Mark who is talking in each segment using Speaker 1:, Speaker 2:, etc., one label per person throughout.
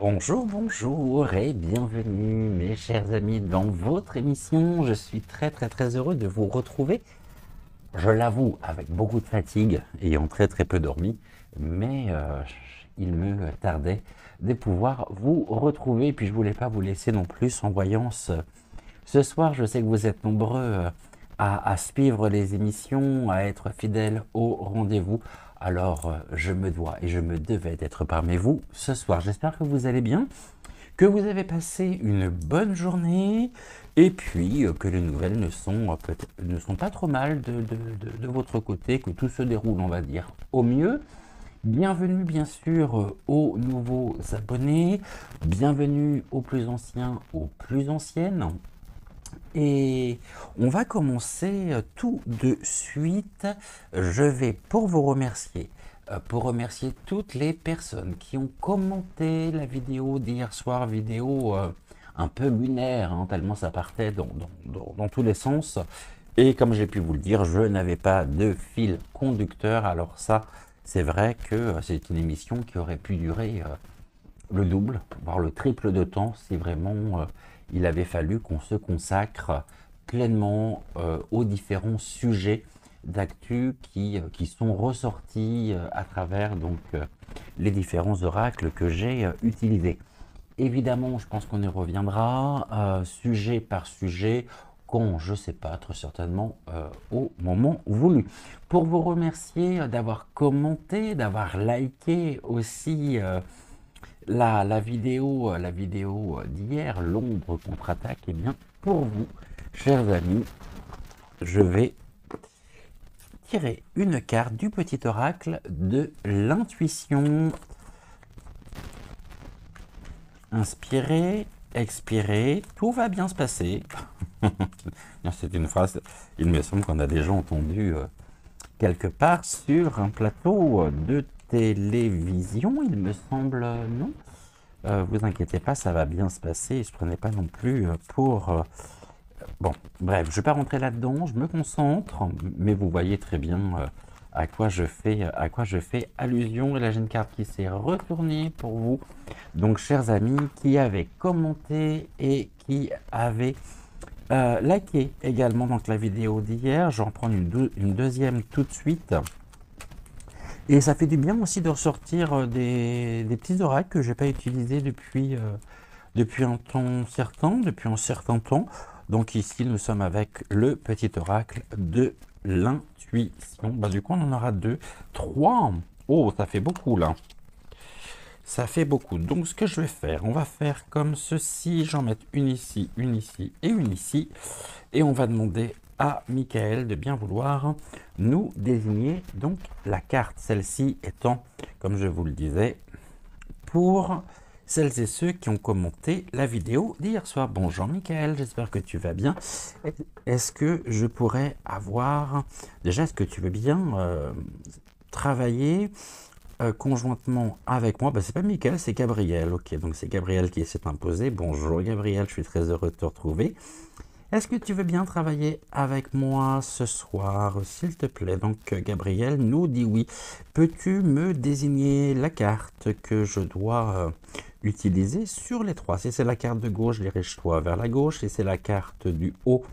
Speaker 1: Bonjour, bonjour et bienvenue mes chers amis dans votre émission. Je suis très heureux de vous retrouver. Je l'avoue avec beaucoup de fatigue, ayant très peu dormi, mais il me tardait de pouvoir vous retrouver. Puis je voulais pas vous laisser non plus sans voyance. Ce soir, je sais que vous êtes nombreux à suivre les émissions, à être fidèles au rendez-vous. Alors, je me dois et je me devais d'être parmi vous ce soir. J'espère que vous allez bien, que vous avez passé une bonne journée et puis que les nouvelles ne sont pas trop mal de votre côté, que tout se déroule, on va dire, au mieux. Bienvenue bien sûr aux nouveaux abonnés, bienvenue aux plus anciens, aux plus anciennes. Et on va commencer tout de suite. Je vais pour remercier toutes les personnes qui ont commenté la vidéo d'hier soir, vidéo un peu lunaire, hein, tellement ça partait dans tous les sens. Et comme j'ai pu vous le dire, je n'avais pas de fil conducteur. Alors ça, c'est vrai que c'est une émission qui aurait pu durer le double, voire le triple de temps si vraiment il avait fallu qu'on se consacre pleinement aux différents sujets d'actu qui sont ressortis à travers les différents oracles que j'ai utilisés. Évidemment, je pense qu'on y reviendra sujet par sujet, quand je sais pas, très certainement au moment voulu. Pour vous remercier d'avoir commenté, d'avoir liké aussi la vidéo d'hier, l'ombre contre-attaque, eh bien, pour vous, chers amis, je vais tirer une carte du petit oracle de l'intuition. Inspirez, expirez, tout va bien se passer. C'est une phrase, il me semble qu'on a déjà entendu quelque part sur un plateau de télévision, il me semble, non? Vous inquiétez pas, ça va bien se passer. Je ne prenais pas non plus pour... Bon, bref, je ne vais pas rentrer là-dedans, je me concentre, mais vous voyez très bien à quoi je fais allusion. Et là, j'ai une carte qui s'est retournée pour vous. Donc, chers amis, qui avaient commenté et qui avaient liké également donc, la vidéo d'hier. Je vais en prendre une deuxième tout de suite. Et ça fait du bien aussi de ressortir des petits oracles que je n'ai pas utilisés depuis un certain temps. Donc ici, nous sommes avec le petit oracle de l'intuition. Bah, du coup, on en aura 2, 3. Oh, ça fait beaucoup là. Ça fait beaucoup. Donc, ce que je vais faire, on va faire comme ceci. J'en mets une ici et une ici. Et on va demander à Michael de bien vouloir nous désigner donc la carte. Celle-ci étant, comme je vous le disais, pour celles et ceux qui ont commenté la vidéo d'hier soir. Bonjour Michael, j'espère que tu vas bien. Est-ce que je pourrais avoir... Déjà, est-ce que tu veux bien travailler conjointement avec moi? C'est pas Michael, c'est Gabriel. Ok, donc c'est Gabriel qui s'est imposé. Bonjour Gabriel, je suis très heureux de te retrouver. Est-ce que tu veux bien travailler avec moi ce soir, s'il te plaît? Donc, Gabriel nous dit oui. Peux-tu me désigner la carte que je dois utiliser sur les 3? Si c'est la carte de gauche, dirige-toi vers la gauche. Si c'est la carte du haut,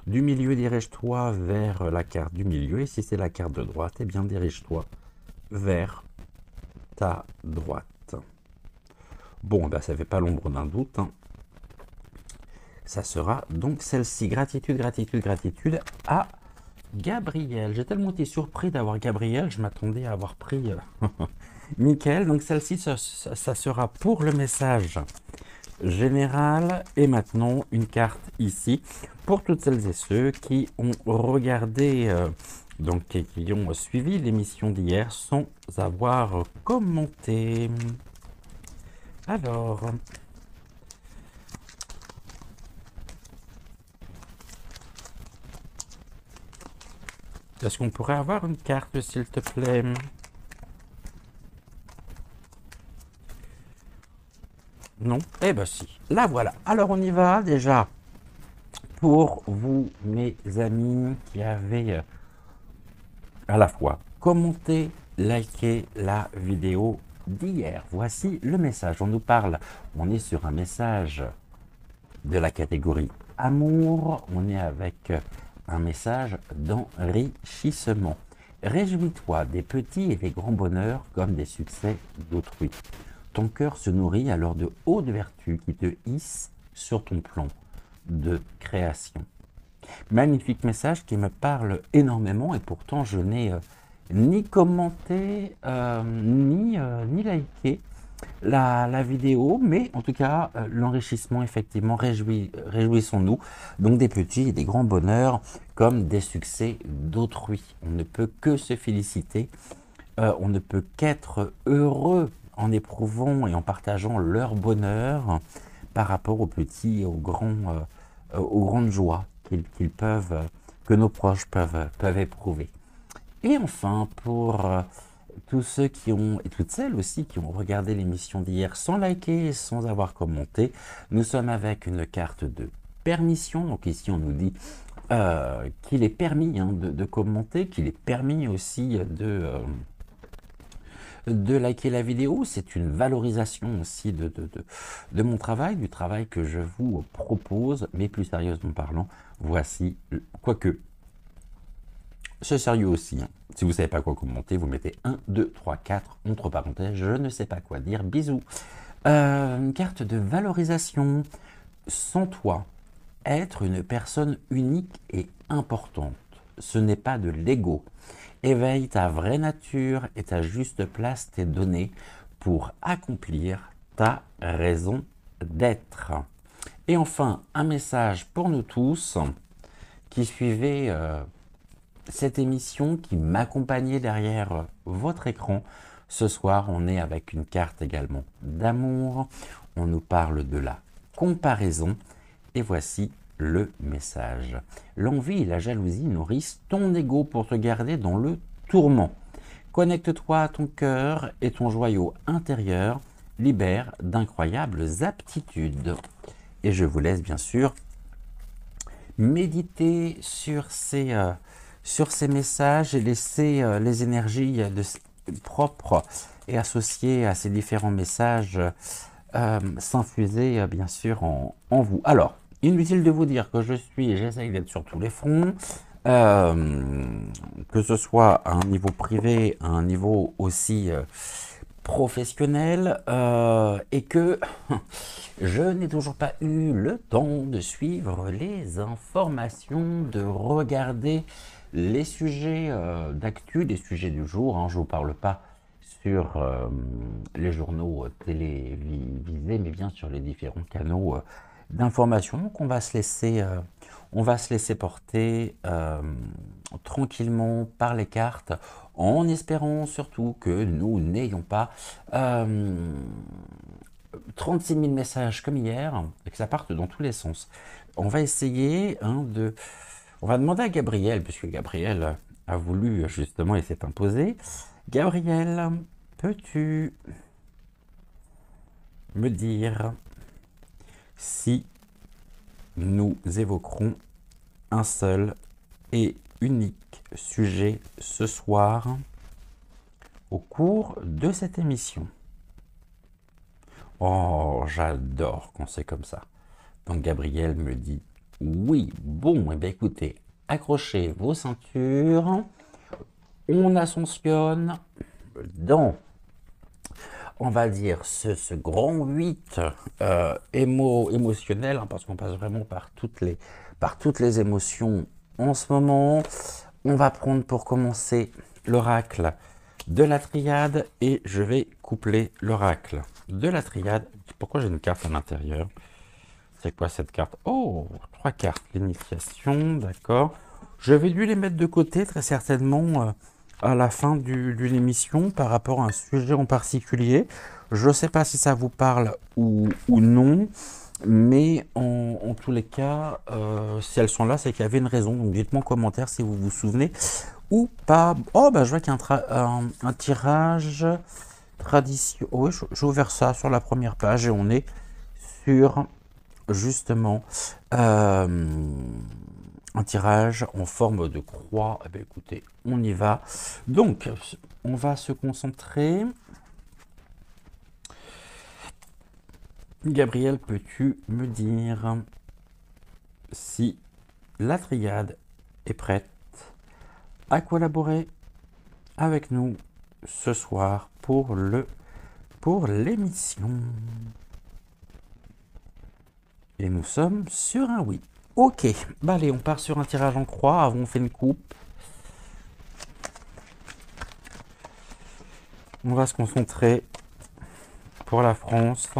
Speaker 1: du milieu, dirige-toi vers la carte du milieu. Et si c'est la carte de droite, eh bien, dirige-toi vers ta droite. Bon, ça ne fait pas l'ombre d'un doute, hein. Ça sera donc celle-ci. Gratitude à Gabriel. J'ai tellement été surpris d'avoir Gabriel, je m'attendais à avoir pris Michael. Donc celle-ci, ça sera pour le message général. Et maintenant, une carte ici pour toutes celles et ceux qui ont regardé, donc qui ont suivi l'émission d'hier sans avoir commenté. Alors... Est-ce qu'on pourrait avoir une carte, s'il te plaît? Non? Eh ben si. La voilà. Alors on y va déjà. Pour vous, mes amis, qui avez à la fois commenté, liké la vidéo d'hier. Voici le message. On nous parle, on est sur un message de la catégorie amour. On est avec un message d'enrichissement. Réjouis-toi des petits et des grands bonheurs comme des succès d'autrui. Ton cœur se nourrit alors de hautes vertus qui te hissent sur ton plan de création. Magnifique message qui me parle énormément et pourtant je n'ai ni commenté ni liké la vidéo, mais en tout cas l'enrichissement effectivement, réjouissons-nous donc des petits et des grands bonheurs comme des succès d'autrui. On ne peut que se féliciter, on ne peut qu'être heureux en éprouvant et en partageant leur bonheur par rapport aux petits et aux grandes joies qu'ils peuvent, que nos proches peuvent éprouver. Et enfin, pour tous ceux qui ont, et toutes celles aussi qui ont regardé l'émission d'hier sans liker et sans avoir commenté, nous sommes avec une carte de permission. Donc ici, on nous dit qu'il est permis de commenter, qu'il est permis aussi de liker la vidéo. C'est une valorisation aussi de mon travail, du travail que je vous propose, mais plus sérieusement parlant, voici, quoique, c'est sérieux aussi. Si vous ne savez pas quoi commenter, vous mettez 1, 2, 3, 4, entre parenthèses, je ne sais pas quoi dire, bisous. Une carte de valorisation. Sans toi, être une personne unique et importante, ce n'est pas de l'ego. Éveille ta vraie nature et ta juste place t'est donnée pour accomplir ta raison d'être. Et enfin, un message pour nous tous qui suivez cette émission, qui m'accompagnait derrière votre écran. Ce soir, on est avec une carte également d'amour. On nous parle de la comparaison. Et voici le message. L'envie et la jalousie nourrissent ton ego pour te garder dans le tourment. Connecte-toi à ton cœur et ton joyau intérieur libère d'incroyables aptitudes. Et je vous laisse bien sûr méditer sur ces messages et laisser les énergies propres et associées à ces différents messages s'infuser bien sûr en vous. Alors, inutile de vous dire que j'essaye d'être sur tous les fronts, que ce soit à un niveau privé, à un niveau aussi professionnel, et que je n'ai toujours pas eu le temps de suivre les informations, de regarder les sujets d'actu, les sujets du jour. Je ne vous parle pas sur les journaux télévisés, mais bien sur les différents canaux d'information. Donc on va se laisser porter tranquillement par les cartes, en espérant surtout que nous n'ayons pas 36 000 messages comme hier et que ça parte dans tous les sens. On va essayer on va demander à Gabriel, puisque Gabriel a voulu justement et s'est imposé. Gabriel, peux-tu me dire si nous évoquerons un seul et unique sujet ce soir au cours de cette émission? Oh, j'adore quand c'est comme ça. Donc Gabriel me dit oui. Bon, et bien écoutez, accrochez vos ceintures. On ascensionne dans, on va dire, ce grand 8 émotionnel, parce qu'on passe vraiment par toutes les émotions en ce moment. On va prendre pour commencer l'oracle de la triade et je vais coupler l'oracle de la triade. Pourquoi j'ai une carte à l'intérieur? C'est quoi cette carte? Oh, 3 cartes, l'initiation, d'accord. Je vais dû les mettre de côté très certainement à la fin d'une émission par rapport à un sujet en particulier. Je ne sais pas si ça vous parle ou non, mais en tous les cas, si elles sont là, c'est qu'il y avait une raison. Donc dites-moi en commentaire si vous vous souvenez ou pas. Oh, bah je vois qu'il y a un tirage tradition. Oui, j'ai ouvert ça sur la première page et on est sur justement un tirage en forme de croix. Eh bien, écoutez, on y va. Donc, on va se concentrer Gabriel, peux-tu me dire si la triade est prête à collaborer avec nous ce soir pour l'émission? Et nous sommes sur un oui. Ok, bah allez, on part sur un tirage en croix. Avant, on fait une coupe. On va se concentrer pour la France.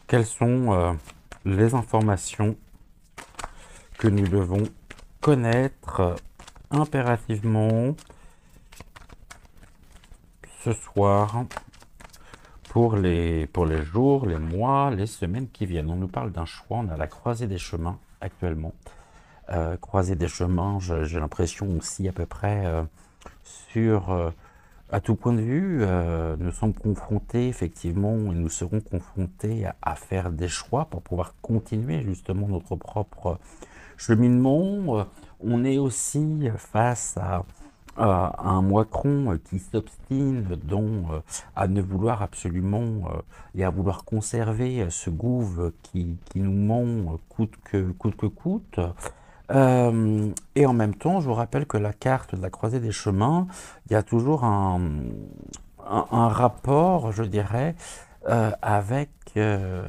Speaker 1: Quelles sont les informations que nous devons connaître impérativement ce soir pour les jours, les mois, les semaines qui viennent? On nous parle d'un choix, on a la croisée des chemins actuellement. Croisée des chemins, j'ai l'impression aussi à peu près à tout point de vue, nous sommes confrontés effectivement, et nous serons confrontés à faire des choix pour pouvoir continuer justement notre propre cheminement. On est aussi face à un Macron qui s'obstine à ne vouloir absolument et à vouloir conserver ce gouffre qui nous ment coûte que coûte. Et en même temps, je vous rappelle que la carte de la croisée des chemins, il y a toujours un rapport, je dirais, avec un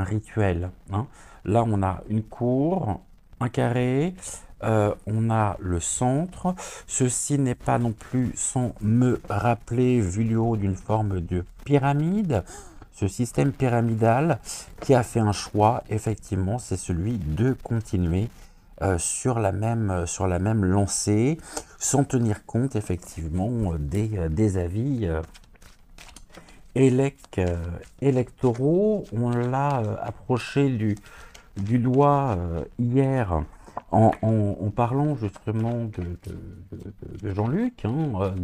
Speaker 1: rituel, hein. Là, on a une cour, un carré, on a le centre. Ceci n'est pas non plus sans me rappeler, vu du haut, d'une forme de pyramide. Ce système pyramidal qui a fait un choix, effectivement, c'est celui de continuer sur la même lancée, sans tenir compte, effectivement, des avis électoraux. On l'a approché du doigt hier en parlant justement de Jean-Luc, hein,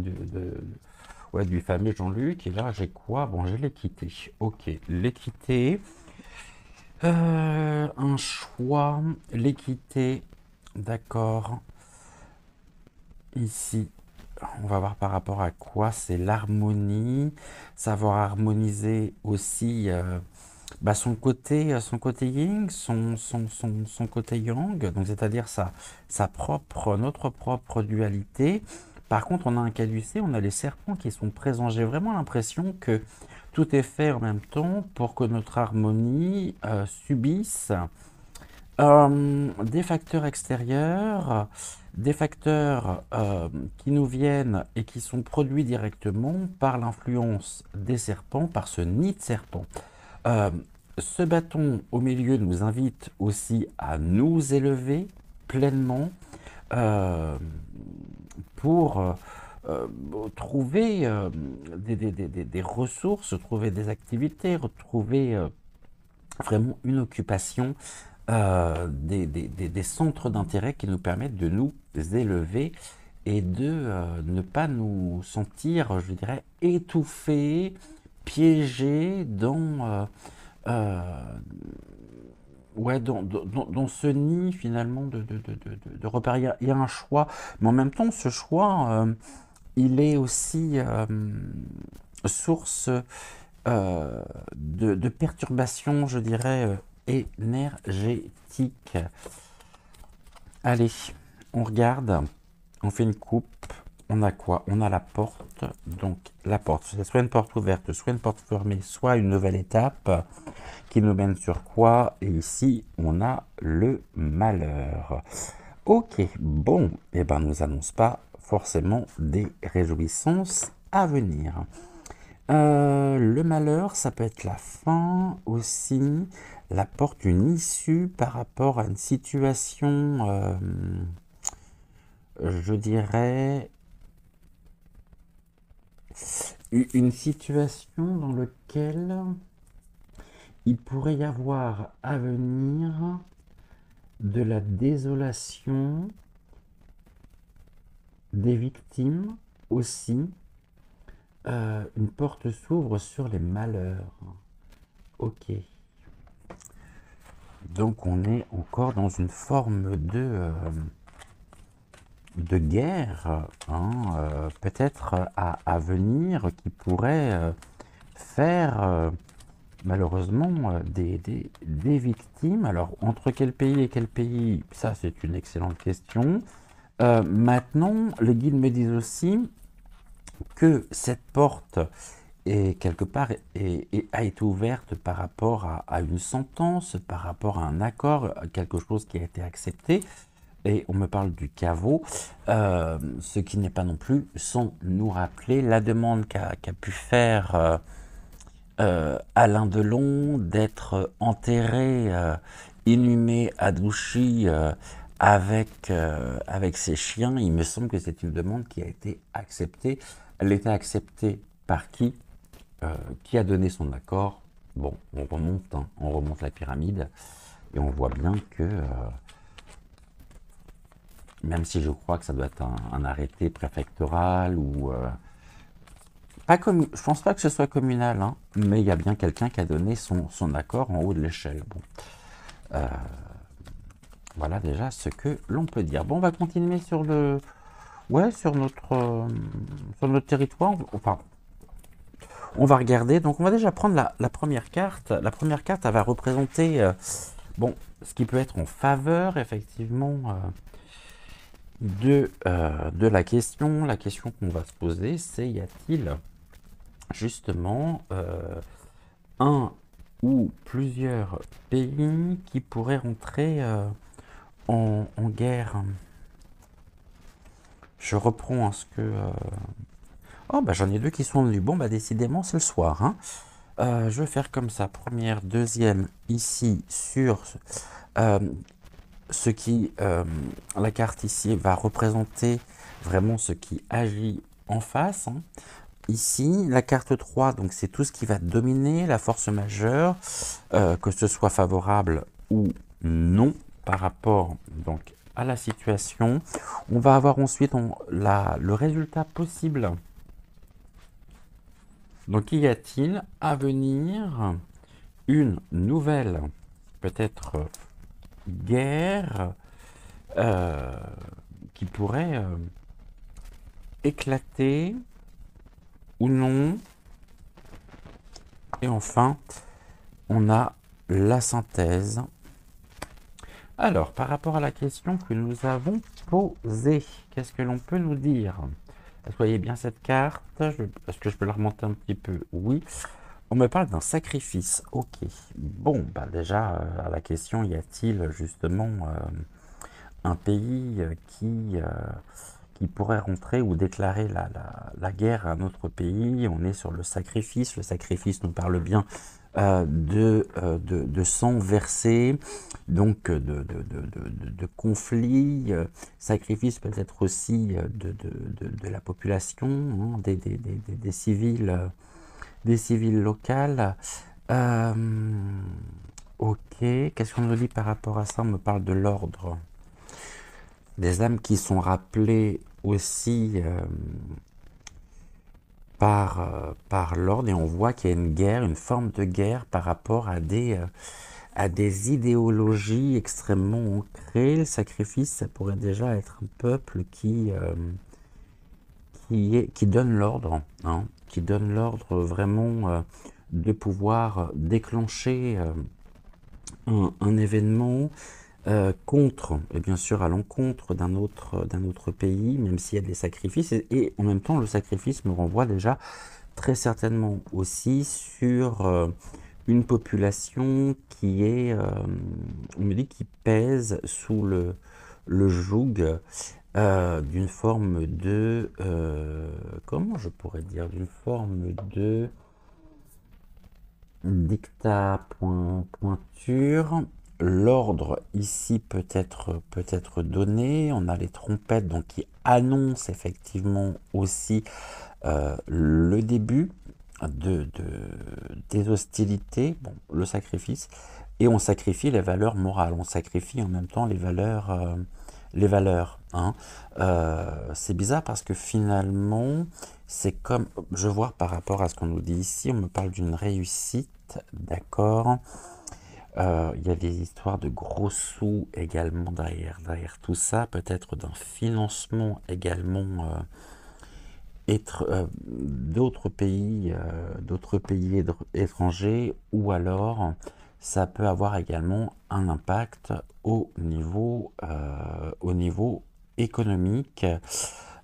Speaker 1: ouais, du fameux Jean-Luc. Et là, j'ai quoi? Bon, j'ai l'équité. Ok, l'équité. Un choix, l'équité, d'accord. Ici, on va voir par rapport à quoi c'est l'harmonie, savoir harmoniser aussi son côté yin, son côté yang, donc c'est-à-dire notre propre dualité. Par contre, on a un caducée, on a les serpents qui sont présents. J'ai vraiment l'impression que tout est fait en même temps pour que notre harmonie subisse des facteurs extérieurs, des facteurs qui nous viennent et qui sont produits directement par l'influence des serpents, par ce nid de serpent. Ce bâton au milieu nous invite aussi à nous élever pleinement pour trouver des ressources, trouver des activités, retrouver vraiment une occupation, des centres d'intérêt qui nous permettent de nous élever et de ne pas nous sentir, je dirais, étouffés, piégés ouais, dans ce nid finalement de repères. Il y a un choix, mais en même temps, ce choix, il est aussi source de perturbations, je dirais, énergétiques. Allez, on regarde, on fait une coupe. On a quoi? On a la porte. Donc la porte, c'est soit une porte ouverte, soit une porte fermée, soit une nouvelle étape qui nous mène sur quoi? Et ici, on a le malheur. Ok, bon, et ben nous annonce pas forcément des réjouissances à venir. Le malheur, ça peut être la fin aussi, la porte, une issue par rapport à une situation, je dirais, une situation dans laquelle il pourrait y avoir à venir de la désolation des victimes aussi. Une porte s'ouvre sur les malheurs. Ok. Donc on est encore dans une forme de guerre, hein, peut-être à venir, qui pourrait faire malheureusement des victimes. Alors, entre quel pays et quel pays, ça c'est une excellente question. Maintenant, les guides me disent aussi que cette porte est quelque part a été ouverte par rapport à une sentence, par rapport à un accord, quelque chose qui a été accepté. Et on me parle du caveau, ce qui n'est pas non plus sans nous rappeler la demande qu'a pu faire Alain Delon d'être enterré, inhumé à Douchy avec ses chiens. Il me semble que c'est une demande qui a été acceptée. Elle était acceptée par qui? Qui a donné son accord? Bon, on remonte la pyramide et on voit bien que, même si je crois que ça doit être un arrêté préfectoral ou pas comme, je pense pas que ce soit communal, hein, mais il y a bien quelqu'un qui a donné son accord en haut de l'échelle. Bon. Voilà déjà ce que l'on peut dire. Bon, on va continuer sur le, ouais, sur notre territoire. Enfin, on va regarder. Donc, on va déjà prendre la première carte. La première carte, elle va représenter, bon, ce qui peut être en faveur, effectivement, de la question. La question qu'on va se poser, c'est y a-t-il justement un ou plusieurs pays qui pourraient rentrer en guerre? Je reprends ce que... Oh, bah j'en ai deux qui sont venus. Bon, bah décidément, c'est le soir. Hein. Je vais faire comme ça. Première, deuxième, ici, sur ce qui... la carte ici va représenter vraiment ce qui agit en face. Hein. Ici, la carte 3, donc c'est tout ce qui va dominer la force majeure, que ce soit favorable ou non par rapport donc à la situation. On va avoir ensuite le résultat possible. Donc, y a-t-il à venir une nouvelle, peut-être, guerre qui pourrait éclater ou non? Et enfin, on a la synthèse. Alors, par rapport à la question que nous avons posée, qu'est-ce que l'on peut nous dire? Vous voyez bien cette carte? Est-ce que je peux la remonter un petit peu? Oui. On me parle d'un sacrifice. Ok. Bon, bah déjà, à la question, y a-t-il justement un pays qui pourrait rentrer ou déclarer la guerre à un autre pays? On est sur le sacrifice. Le sacrifice nous parle bien de sang versé, donc de conflits. Sacrifice peut être aussi de la population, hein, des civils locales. Ok, qu'est-ce qu'on nous dit par rapport à ça? On me parle de l'ordre. Des âmes qui sont rappelées aussi par l'ordre, et on voit qu'il y a une guerre, une forme de guerre par rapport à des idéologies extrêmement ancrées. Le sacrifice, ça pourrait déjà être un peuple qui donne l'ordre, hein, qui donne l'ordre vraiment de pouvoir déclencher un événement contre, et bien sûr à l'encontre d'un autre pays, même s'il y a des sacrifices, et en même temps le sacrifice me renvoie déjà très certainement aussi sur une population qui est, on me dit, qui pèse sous le joug d'une forme de, comment je pourrais dire, d'une forme de dictat pointure. L'ordre ici peut être donné. On a les trompettes donc qui annoncent effectivement aussi le début des hostilités, bon, le sacrifice, et on sacrifie les valeurs morales, on sacrifie en même temps les valeurs. Hein. C'est bizarre parce que finalement, c'est comme, je vois par rapport à ce qu'on nous dit ici, on me parle d'une réussite, d'accord. Il y a des histoires de gros sous également derrière tout ça, peut-être d'un financement également d'autres pays étrangers, ou alors ça peut avoir également un impact au niveau économique.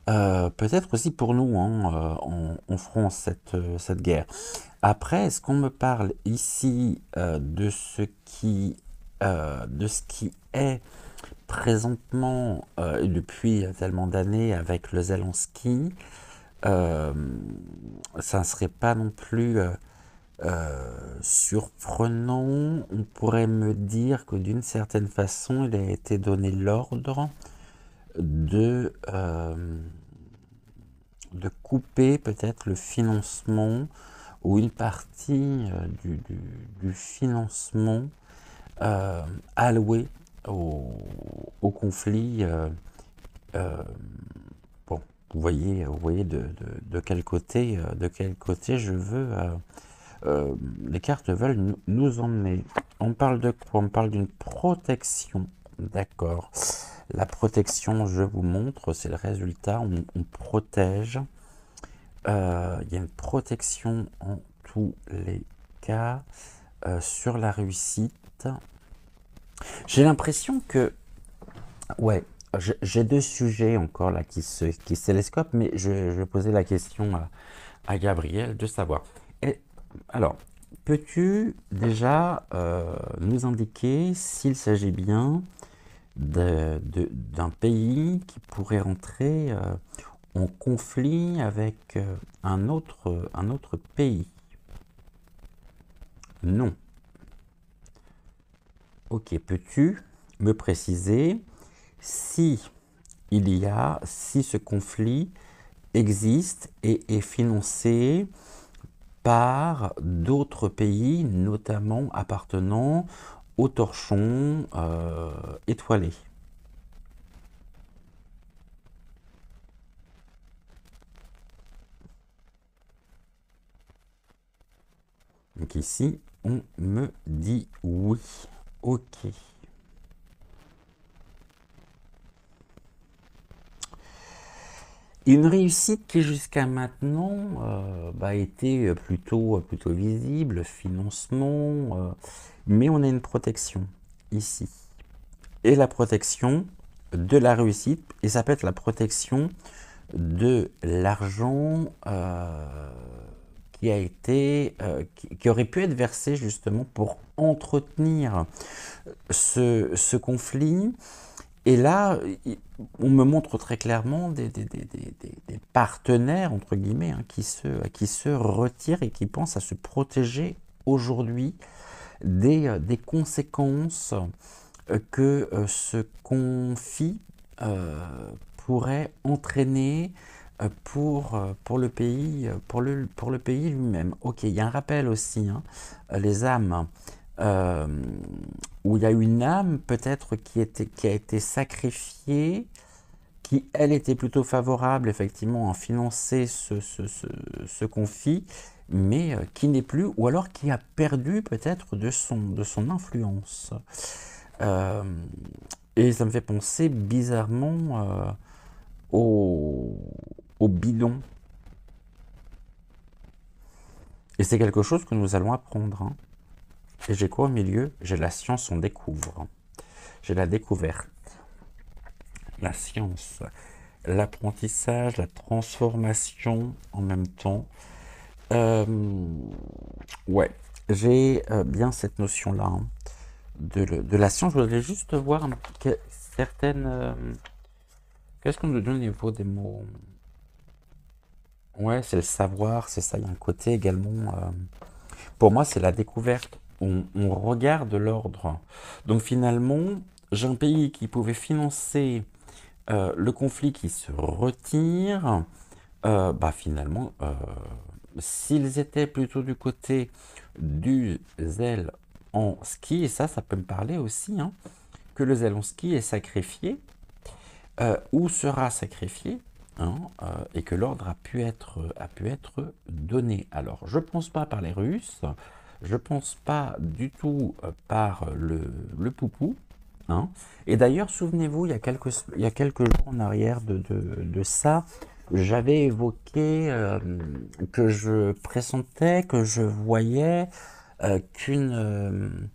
Speaker 1: Peut-être aussi pour nous, hein, en France, cette guerre. Après, est-ce qu'on me parle ici de ce qui est présentement, depuis tellement d'années avec le Zelensky, euh, ça ne serait pas non plus surprenant. On pourrait me dire que d'une certaine façon, il a été donné l'ordre de, euh, de couper peut-être le financement ou une partie du financement alloué au conflit. Bon, vous voyez de quel côté je veux. Les cartes veulent nous emmener. On parle de quoi? On parle d'une protection. D'accord. La protection, je vous montre, c'est le résultat. On protège. Il y a une protection en tous les cas sur la réussite. J'ai l'impression que, ouais, j'ai deux sujets encore là qui se télescopent, mais je vais poser la question à Gabriel de savoir. Alors, peux-tu déjà nous indiquer s'il s'agit bien d'un pays qui pourrait entrer en conflit avec un autre pays? Non. Ok, peux-tu me préciser si si ce conflit existe et est financé par d'autres pays, notamment appartenant au torchon étoilé? Donc ici, on me dit oui. Ok. Une réussite qui jusqu'à maintenant a été plutôt visible, financement, mais on a une protection ici. Et la protection de la réussite, et ça peut être la protection de l'argent qui aurait pu être versé justement pour entretenir ce conflit. Et là, on me montre très clairement des partenaires, entre guillemets, hein, qui se retirent et qui pensent à se protéger aujourd'hui des conséquences que ce conflit pourrait entraîner pour le pays, pour le pays lui-même. Ok, il y a un rappel aussi, hein, les âmes, euh, où il y a une âme peut-être qui a été sacrifiée, qui elle était plutôt favorable effectivement à financer ce conflit, mais qui n'est plus, ou alors qui a perdu peut-être de son influence. Euh, et ça me fait penser bizarrement au, au bidon. Et c'est quelque chose que nous allons apprendre, hein. Et j'ai quoi au milieu? J'ai la science, on découvre. J'ai la découverte. La science, l'apprentissage, la transformation en même temps. Euh, ouais, j'ai bien cette notion-là, hein, de la science. Je voudrais juste voir certaines... qu'est-ce qu'on nous donne au niveau des mots? Ouais, c'est le savoir, c'est ça. Il y a un côté également... pour moi, c'est la découverte. On regarde l'ordre. Donc finalement, j'ai un pays qui pouvait financer le conflit qui se retire. Finalement, s'ils étaient plutôt du côté du zèle en ski, et ça peut me parler aussi, hein, que le zèle en ski est sacrifié, ou sera sacrifié, hein, et que l'ordre a pu être donné. Alors, je ne pense pas par les Russes, je ne pense pas du tout par le poupou, hein. Et d'ailleurs, souvenez-vous, il y a quelques jours en arrière de ça, j'avais évoqué que je pressentais, que je voyais qu'une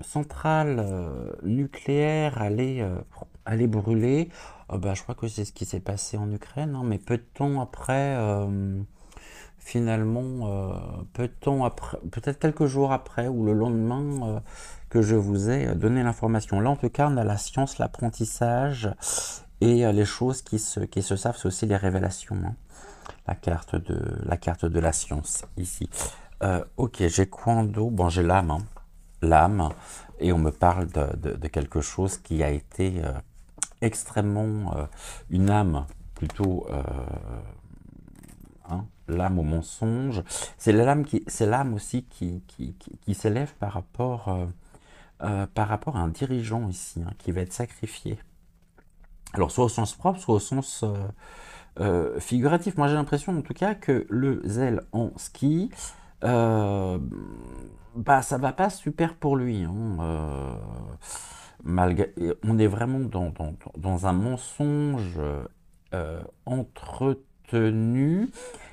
Speaker 1: centrale nucléaire allait brûler. Bah, je crois que c'est ce qui s'est passé en Ukraine, hein, mais peu de temps après, finalement, peu de temps après, peut-être quelques jours après ou le lendemain, que je vous ai donné l'information. Là, en tout cas, on a la science, l'apprentissage et les choses qui se savent, c'est aussi les révélations, hein. La carte de la science, ici. Ok, j'ai quoi en dos? Bon, j'ai l'âme, hein. L'âme, et on me parle de quelque chose qui a été extrêmement... une âme, plutôt... hein, l'âme au mensonge. C'est l'âme aussi qui s'élève par rapport à un dirigeant ici, hein, qui va être sacrifié. Alors, soit au sens propre, soit au sens figuratif. Moi, j'ai l'impression, en tout cas, que le zèle en ski, bah, ça va pas super pour lui, hein. Malgré, on est vraiment dans un mensonge entretenu.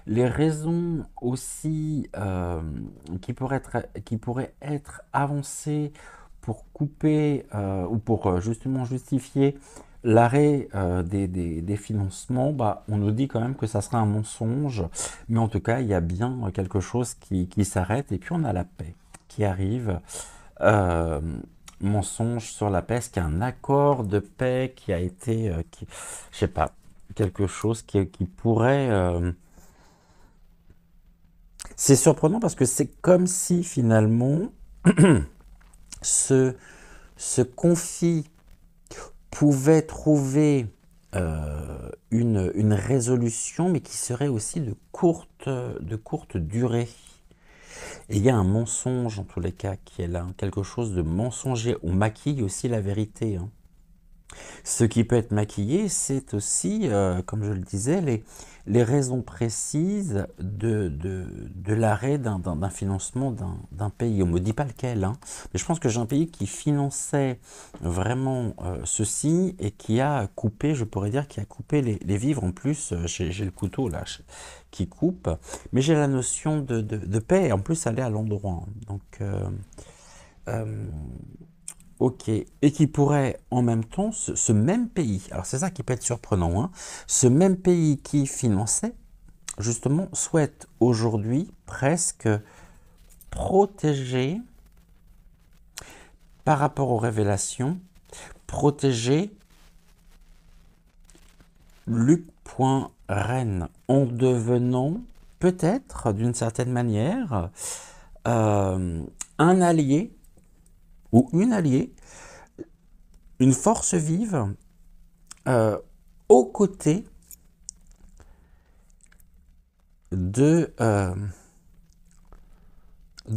Speaker 1: Les raisons aussi qui pourraient être avancées pour couper ou pour justement justifier l'arrêt des financements, bah, on nous dit quand même que ça sera un mensonge, mais en tout cas, il y a bien quelque chose qui s'arrête, et puis on a la paix qui arrive. Euh, Mensonge sur la paix, est-ce qu'il y a un accord de paix qui a été, je sais pas, quelque chose qui pourrait... C'est surprenant parce que c'est comme si finalement ce, ce conflit pouvait trouver une résolution, mais qui serait aussi de courte durée. Et il y a un mensonge, en tous les cas, qui est là, hein, quelque chose de mensonger. On maquille aussi la vérité, hein. Ce qui peut être maquillé, c'est aussi, comme je le disais, les raisons précises de l'arrêt d'un financement d'un pays. On ne me dit pas lequel, hein, mais je pense que j'ai un pays qui finançait vraiment ceci et qui a coupé, je pourrais dire, qui a coupé les vivres. En plus, j'ai le couteau là qui coupe, mais j'ai la notion de paix, et en plus, elle est à l'endroit, hein. Donc, euh, ok, et qui pourrait en même temps, ce même pays, alors c'est ça qui peut être surprenant, hein, ce même pays qui finançait, justement, souhaite aujourd'hui presque protéger, par rapport aux révélations, protéger Luc.Rennes en devenant peut-être, d'une certaine manière, un allié ou une alliée, une force vive euh, aux côtés de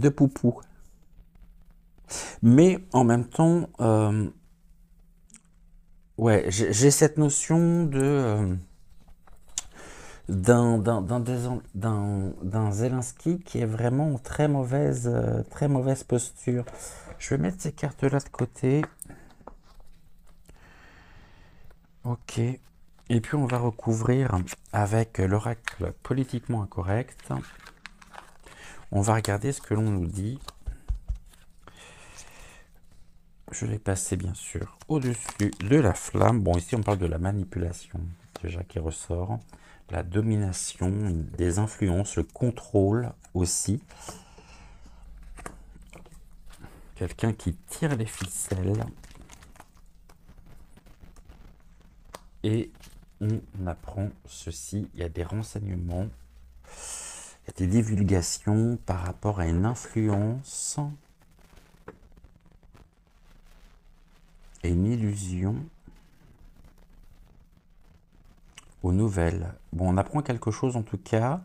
Speaker 1: Poupou. Mais en même temps, ouais, j'ai cette notion d'un Zelensky qui est vraiment en très mauvaise posture. Je vais mettre ces cartes-là de côté. Ok. Et puis on va recouvrir avec l'oracle politiquement incorrect. On va regarder ce que l'on nous dit. Je l'ai passé bien sûr au-dessus de la flamme. Bon, ici on parle de la manipulation déjà qui ressort. La domination, des influences, le contrôle aussi. Quelqu'un qui tire les ficelles. Et on apprend ceci. Il y a des renseignements. Il y a des divulgations par rapport à une influence et une illusion aux nouvelles. Bon, on apprend quelque chose en tout cas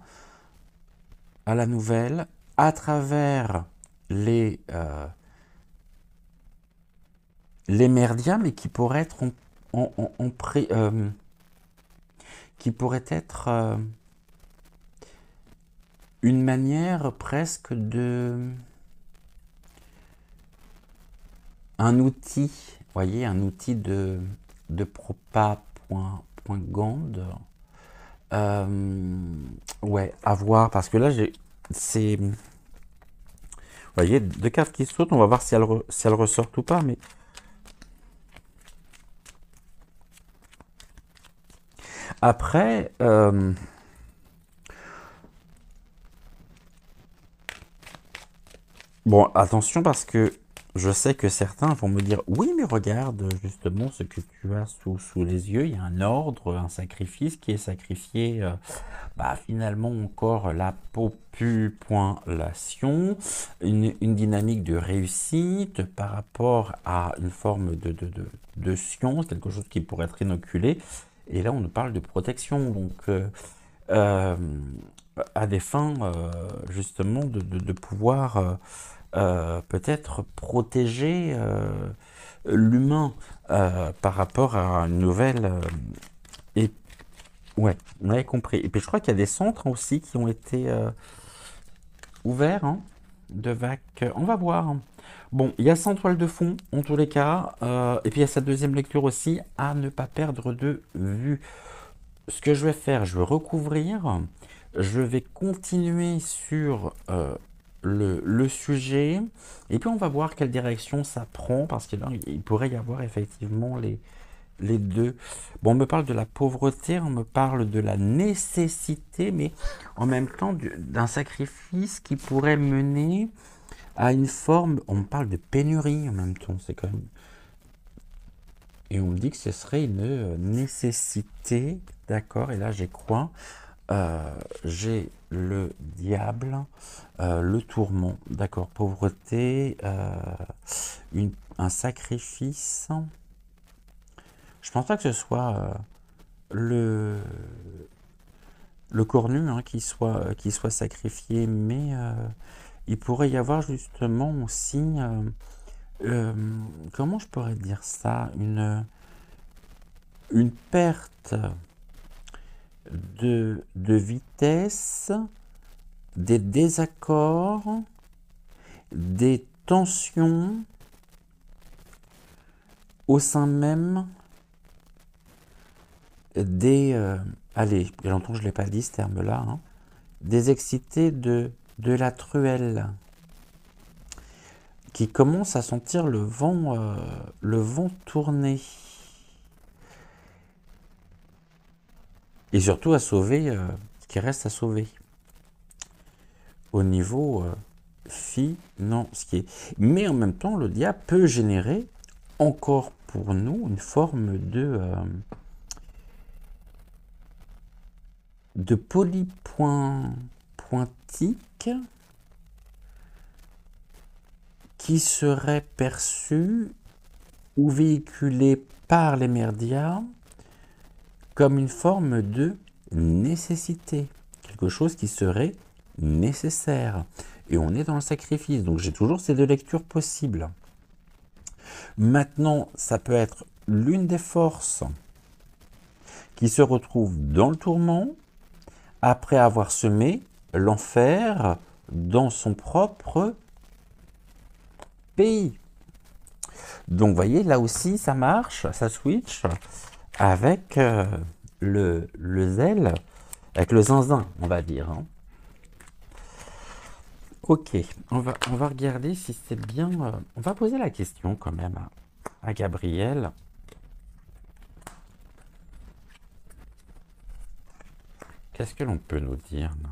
Speaker 1: à la nouvelle à travers les merdias, mais qui pourraient être qui pourrait être une manière presque un outil, voyez, un outil de propagande Ouais, à voir, parce que là, c'est... Vous voyez, deux cartes qui sautent, on va voir si elles ressortent ou pas, mais... Après, bon, attention parce que je sais que certains vont me dire, oui, mais regarde justement ce que tu as sous les yeux, il y a un ordre, un sacrifice qui est sacrifié, bah, finalement encore la population, une dynamique de réussite par rapport à une forme de science, quelque chose qui pourrait être inoculé. Et là, on nous parle de protection, donc euh, à des fins justement de pouvoir peut-être protéger l'humain par rapport à une nouvelle... et ouais, on avait compris. Et puis je crois qu'il y a des centres aussi qui ont été ouverts hein, de VAC. On va voir. Bon, il y a 100 toiles de fond en tous les cas. Et puis il y a cette deuxième lecture aussi à ne pas perdre de vue. Ce que je vais faire, je vais recouvrir. Je vais continuer sur le sujet. Et puis on va voir quelle direction ça prend. Parce que là, il pourrait y avoir effectivement les deux. Bon, on me parle de la pauvreté, on me parle de la nécessité, mais en même temps d'un sacrifice qui pourrait mener à une forme. On me parle de pénurie en même temps, c'est quand même. Et on me dit que ce serait une nécessité, d'accord. Et là, j'ai quoi j'ai le diable, le tourment, d'accord. Pauvreté, un sacrifice. Je pense pas que ce soit le cornu hein, qui soit sacrifié, mais il pourrait y avoir justement aussi, comment je pourrais dire ça, une perte de vitesse, des désaccords, des tensions au sein même des... allez, il y a longtemps que je ne l'ai pas dit ce terme-là, hein, des excités de la truelle qui commencent à sentir le vent tourner. Et surtout à sauver ce qui reste à sauver. Au niveau financier. Mais en même temps, le diable peut générer encore pour nous une forme de polypointique qui serait perçu ou véhiculé par les merdias comme une forme de nécessité, quelque chose qui serait nécessaire. Et on est dans le sacrifice, donc j'ai toujours ces deux lectures possibles. Maintenant, ça peut être l'une des forces qui se retrouve dans le tourment après avoir semé l'enfer dans son propre pays. Donc, vous voyez, là aussi, ça marche, ça switch avec le zèle, avec le zinzin, on va dire. Hein. Ok, on va regarder si c'est bien... on va poser la question quand même à Gabriel. Qu'est-ce que l'on peut nous dire là?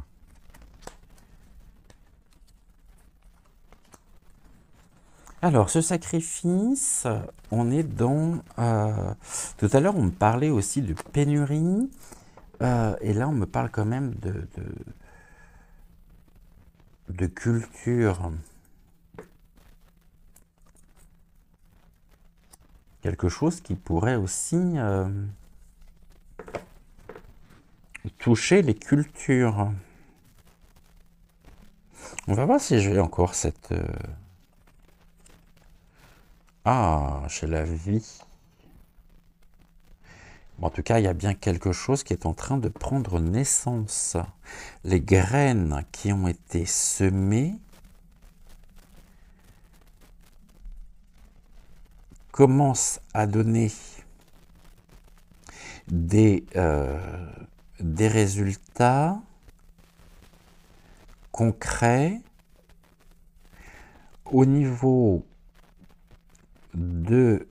Speaker 1: Alors, ce sacrifice, on est dans... tout à l'heure, on me parlait aussi de pénurie. Et là, on me parle quand même de culture. Quelque chose qui pourrait aussi toucher les cultures. On va voir si j'ai encore cette... Ah, chez la vie. Bon, en tout cas, il y a bien quelque chose qui est en train de prendre naissance. Les graines qui ont été semées commencent à donner des des résultats concrets au niveau de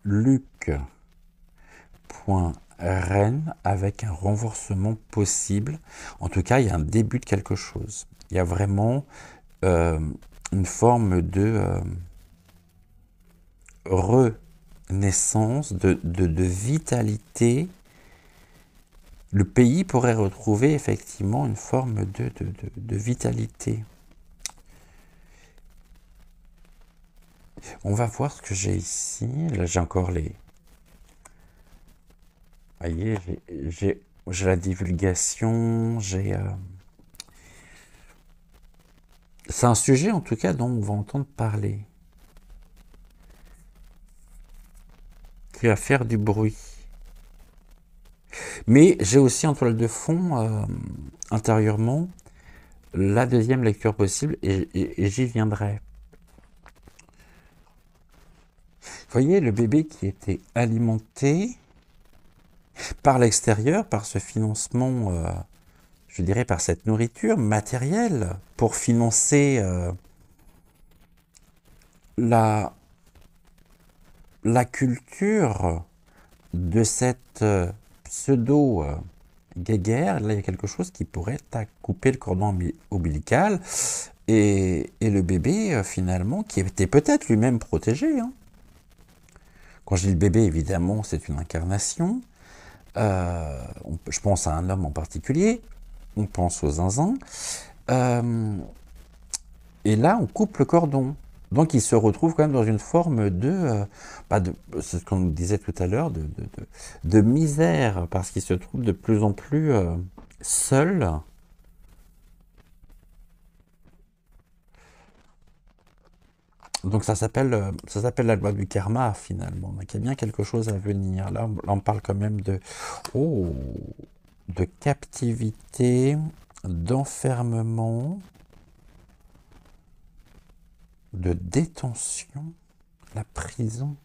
Speaker 1: Luc.Rennes avec un renforcement possible. En tout cas, il y a un début de quelque chose. Il y a vraiment une forme de renaissance, de vitalité. Le pays pourrait retrouver effectivement une forme de vitalité. On va voir ce que j'ai ici. Là, j'ai encore les... Vous voyez, j'ai la divulgation, j'ai... C'est un sujet, en tout cas, dont on va entendre parler. Qui va faire du bruit. Mais j'ai aussi en toile de fond, intérieurement, la deuxième lecture possible, et j'y viendrai. Vous voyez, le bébé qui était alimenté par l'extérieur, par ce financement, je dirais par cette nourriture matérielle, pour financer la culture de cette pseudo-guéguerre. Là, il y a quelque chose qui pourrait couper le cordon ombilical, et le bébé, finalement, qui était peut-être lui-même protégé, hein. Quand je dis le bébé, évidemment, c'est une incarnation. Je pense à un homme en particulier, on pense aux zinzins. Et là, on coupe le cordon. Donc, il se retrouve quand même dans une forme c'est ce qu'on nous disait tout à l'heure, de misère, parce qu'il se trouve de plus en plus seul. Donc ça s'appelle la loi du karma, finalement. Donc il y a bien quelque chose à venir. Là, on parle quand même de captivité, d'enfermement, de détention, la prison.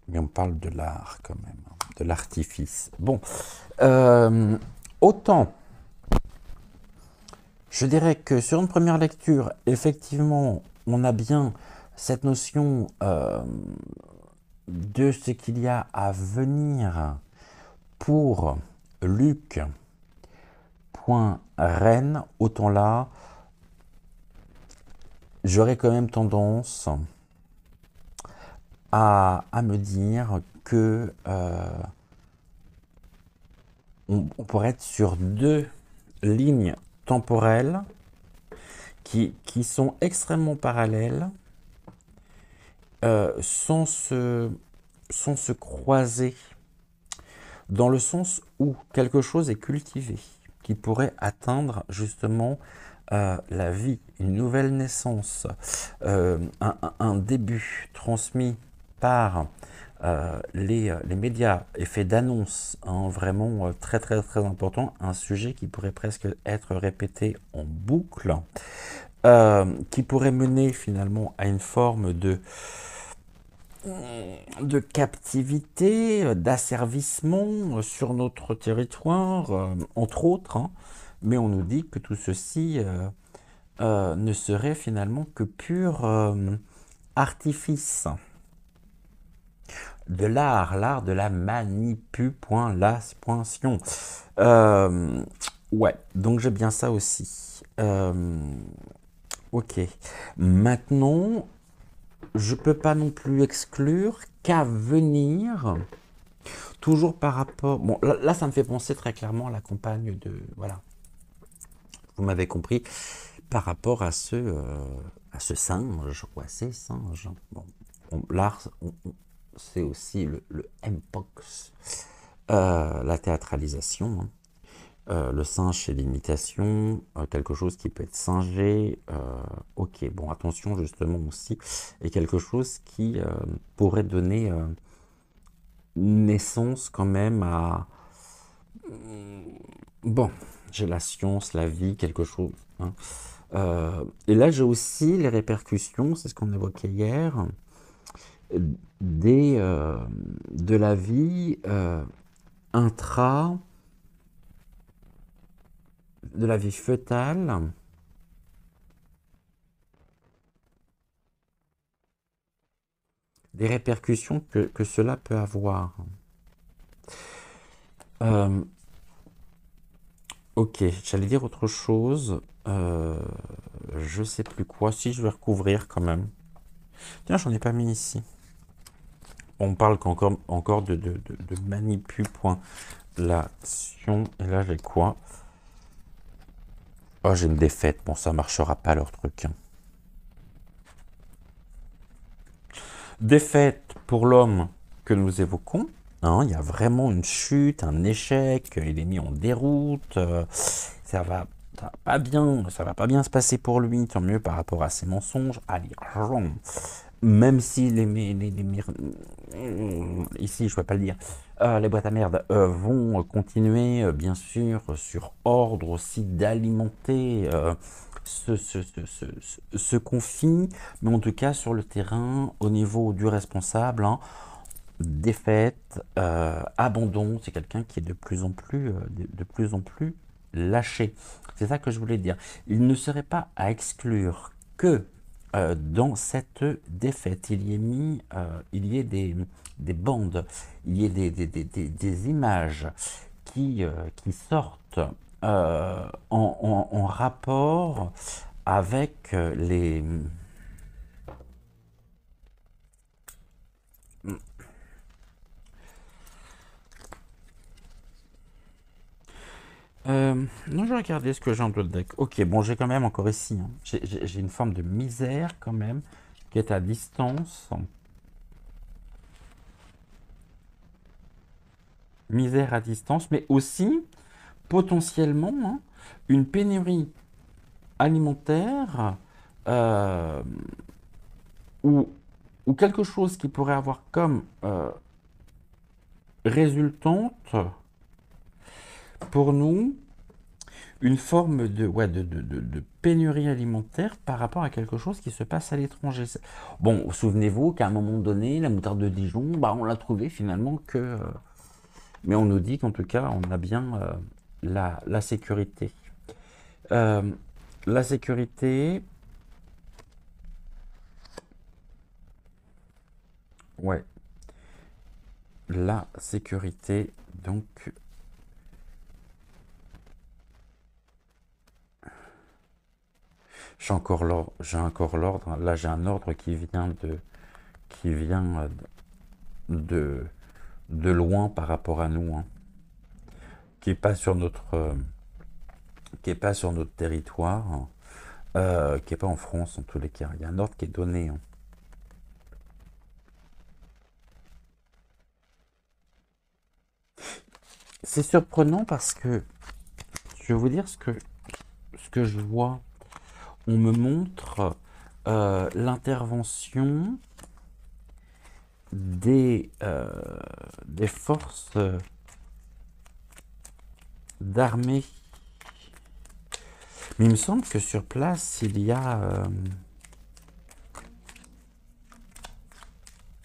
Speaker 1: Mais on parle de l'art quand même, hein, de l'artifice. Bon, autant, je dirais que sur une première lecture, effectivement, on a bien cette notion de ce qu'il y a à venir pour Luc.Rennes. Autant là, j'aurais quand même tendance à me dire que on pourrait être sur deux lignes temporelles qui sont extrêmement parallèles, sans se croiser, dans le sens où quelque chose est cultivé, qui pourrait atteindre justement la vie, une nouvelle naissance, un début transmis par les médias, effet d'annonce, hein, vraiment très très très important, un sujet qui pourrait presque être répété en boucle, qui pourrait mener finalement à une forme de captivité, d'asservissement sur notre territoire, entre autres, hein. Mais on nous dit que tout ceci ne serait finalement que pur artifice. De l'art de la manipulation. Ouais, donc j'ai bien ça aussi. Ok. Maintenant, je peux pas non plus exclure qu'à venir, toujours par rapport... Bon, là, ça me fait penser très clairement à la campagne de... Voilà. Vous m'avez compris. Par rapport à ce singe, quoi, ces singes. Bon, l'art, c'est aussi le Mpox, la théâtralisation, hein. Le singe, c'est l'imitation, quelque chose qui peut être singé. Ok, bon, attention justement aussi, et quelque chose qui pourrait donner naissance quand même à... Bon, j'ai la science, la vie, quelque chose, hein. Et là, j'ai aussi les répercussions, c'est ce qu'on évoquait hier, des, de la vie intra, de la vie fœtale, des répercussions que cela peut avoir. Euh, ok, j'allais dire autre chose. Je sais plus quoi. Si, je vais recouvrir quand même. Tiens, j'en ai pas mis ici. On parle encore de manipulation. Et là, j'ai quoi? Oh, j'ai une défaite. Bon, ça marchera pas leur truc, hein. Défaite pour l'homme que nous évoquons. Hein, il y a vraiment une chute, un échec. Il est mis en déroute. Ça va pas bien se passer pour lui. Tant mieux par rapport à ses mensonges. Allez, même si ici, je ne peux pas le dire, les boîtes à merde vont continuer, bien sûr, sur ordre aussi d'alimenter ce conflit, mais en tout cas sur le terrain, au niveau du responsable, hein, défaite, abandon, c'est quelqu'un qui est de plus en plus lâché. C'est ça que je voulais dire. Il ne serait pas à exclure que dans cette défaite, il y ait des bandes, il y ait des images qui sortent en rapport avec les... Non, je vais regarder ce que j'ai en d'autres deck. Ok, bon, j'ai quand même encore ici, hein, j'ai une forme de misère quand même, qui est à distance. Misère à distance, mais aussi potentiellement hein, une pénurie alimentaire euh, ou, ou quelque chose qui pourrait avoir comme résultante pour nous une forme de pénurie alimentaire par rapport à quelque chose qui se passe à l'étranger. Bon, souvenez-vous qu'à un moment donné, la moutarde de Dijon, bah, on l'a trouvé finalement que... mais on nous dit qu'en tout cas, on a bien la sécurité. Euh, la sécurité, ouais, la sécurité, donc j'ai encore l'ordre. Là, j'ai un ordre qui vient de, de loin par rapport à nous, hein, qui est pas sur qui est pas sur notre territoire, hein, qui est pas en France en tous les cas. Il y a un ordre qui est donné, hein. C'est surprenant parce que je vais vous dire ce que je vois. On me montre l'intervention des forces d'armée. Mais il me semble que sur place, il y a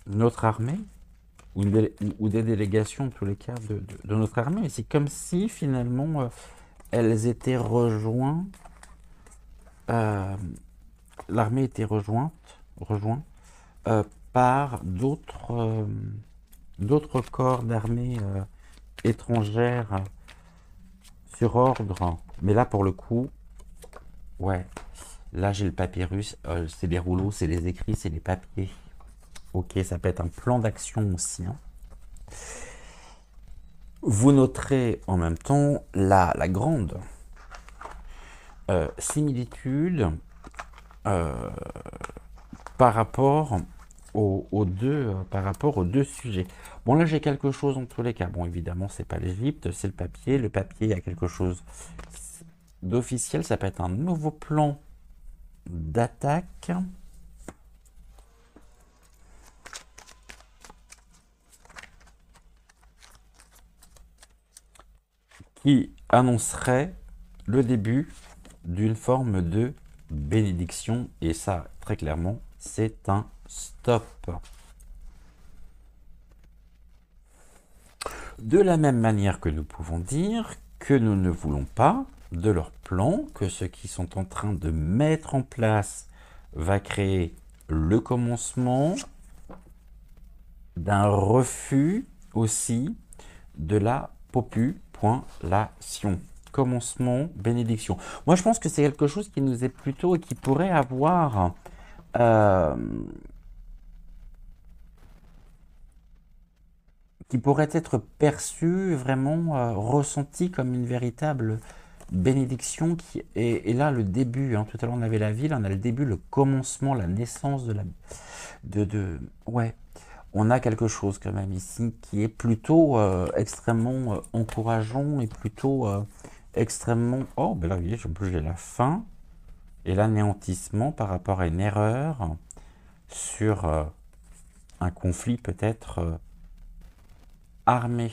Speaker 1: notre armée, ou des délégations, en tous les cas, de notre armée. Mais c'est comme si, finalement, elles étaient rejointes, euh, l'armée était rejointe par d'autres corps d'armée étrangères sur ordre. Mais là, pour le coup, ouais, là j'ai le papyrus, c'est les rouleaux, c'est les écrits, c'est les papiers. Ok, ça peut être un plan d'action aussi, hein. Vous noterez en même temps la grande similitude euh, par rapport par rapport aux deux sujets. Bon, là, j'ai quelque chose en tous les cas. Bon, évidemment, c'est pas l'Égypte, c'est le papier. Le papier, il y a quelque chose d'officiel. Ça peut être un nouveau plan d'attaque qui annoncerait le début d'une forme de bénédiction, et ça, très clairement, c'est un stop. De la même manière que nous pouvons dire que nous ne voulons pas de leur plan, que ce qu'ils sont en train de mettre en place va créer le commencement d'un refus aussi de la population. Commencement, bénédiction. Moi, je pense que c'est quelque chose qui nous est plutôt et qui pourrait avoir qui pourrait être perçu, vraiment ressenti comme une véritable bénédiction. Et là, le début, hein, tout à l'heure on avait la ville, on a le début, le commencement, la naissance de la... ouais, on a quelque chose quand même ici qui est plutôt extrêmement encourageant et plutôt extrêmement... Oh, ben là, vous voyez, en plus j'ai la fin et l'anéantissement par rapport à une erreur sur un conflit peut-être armé.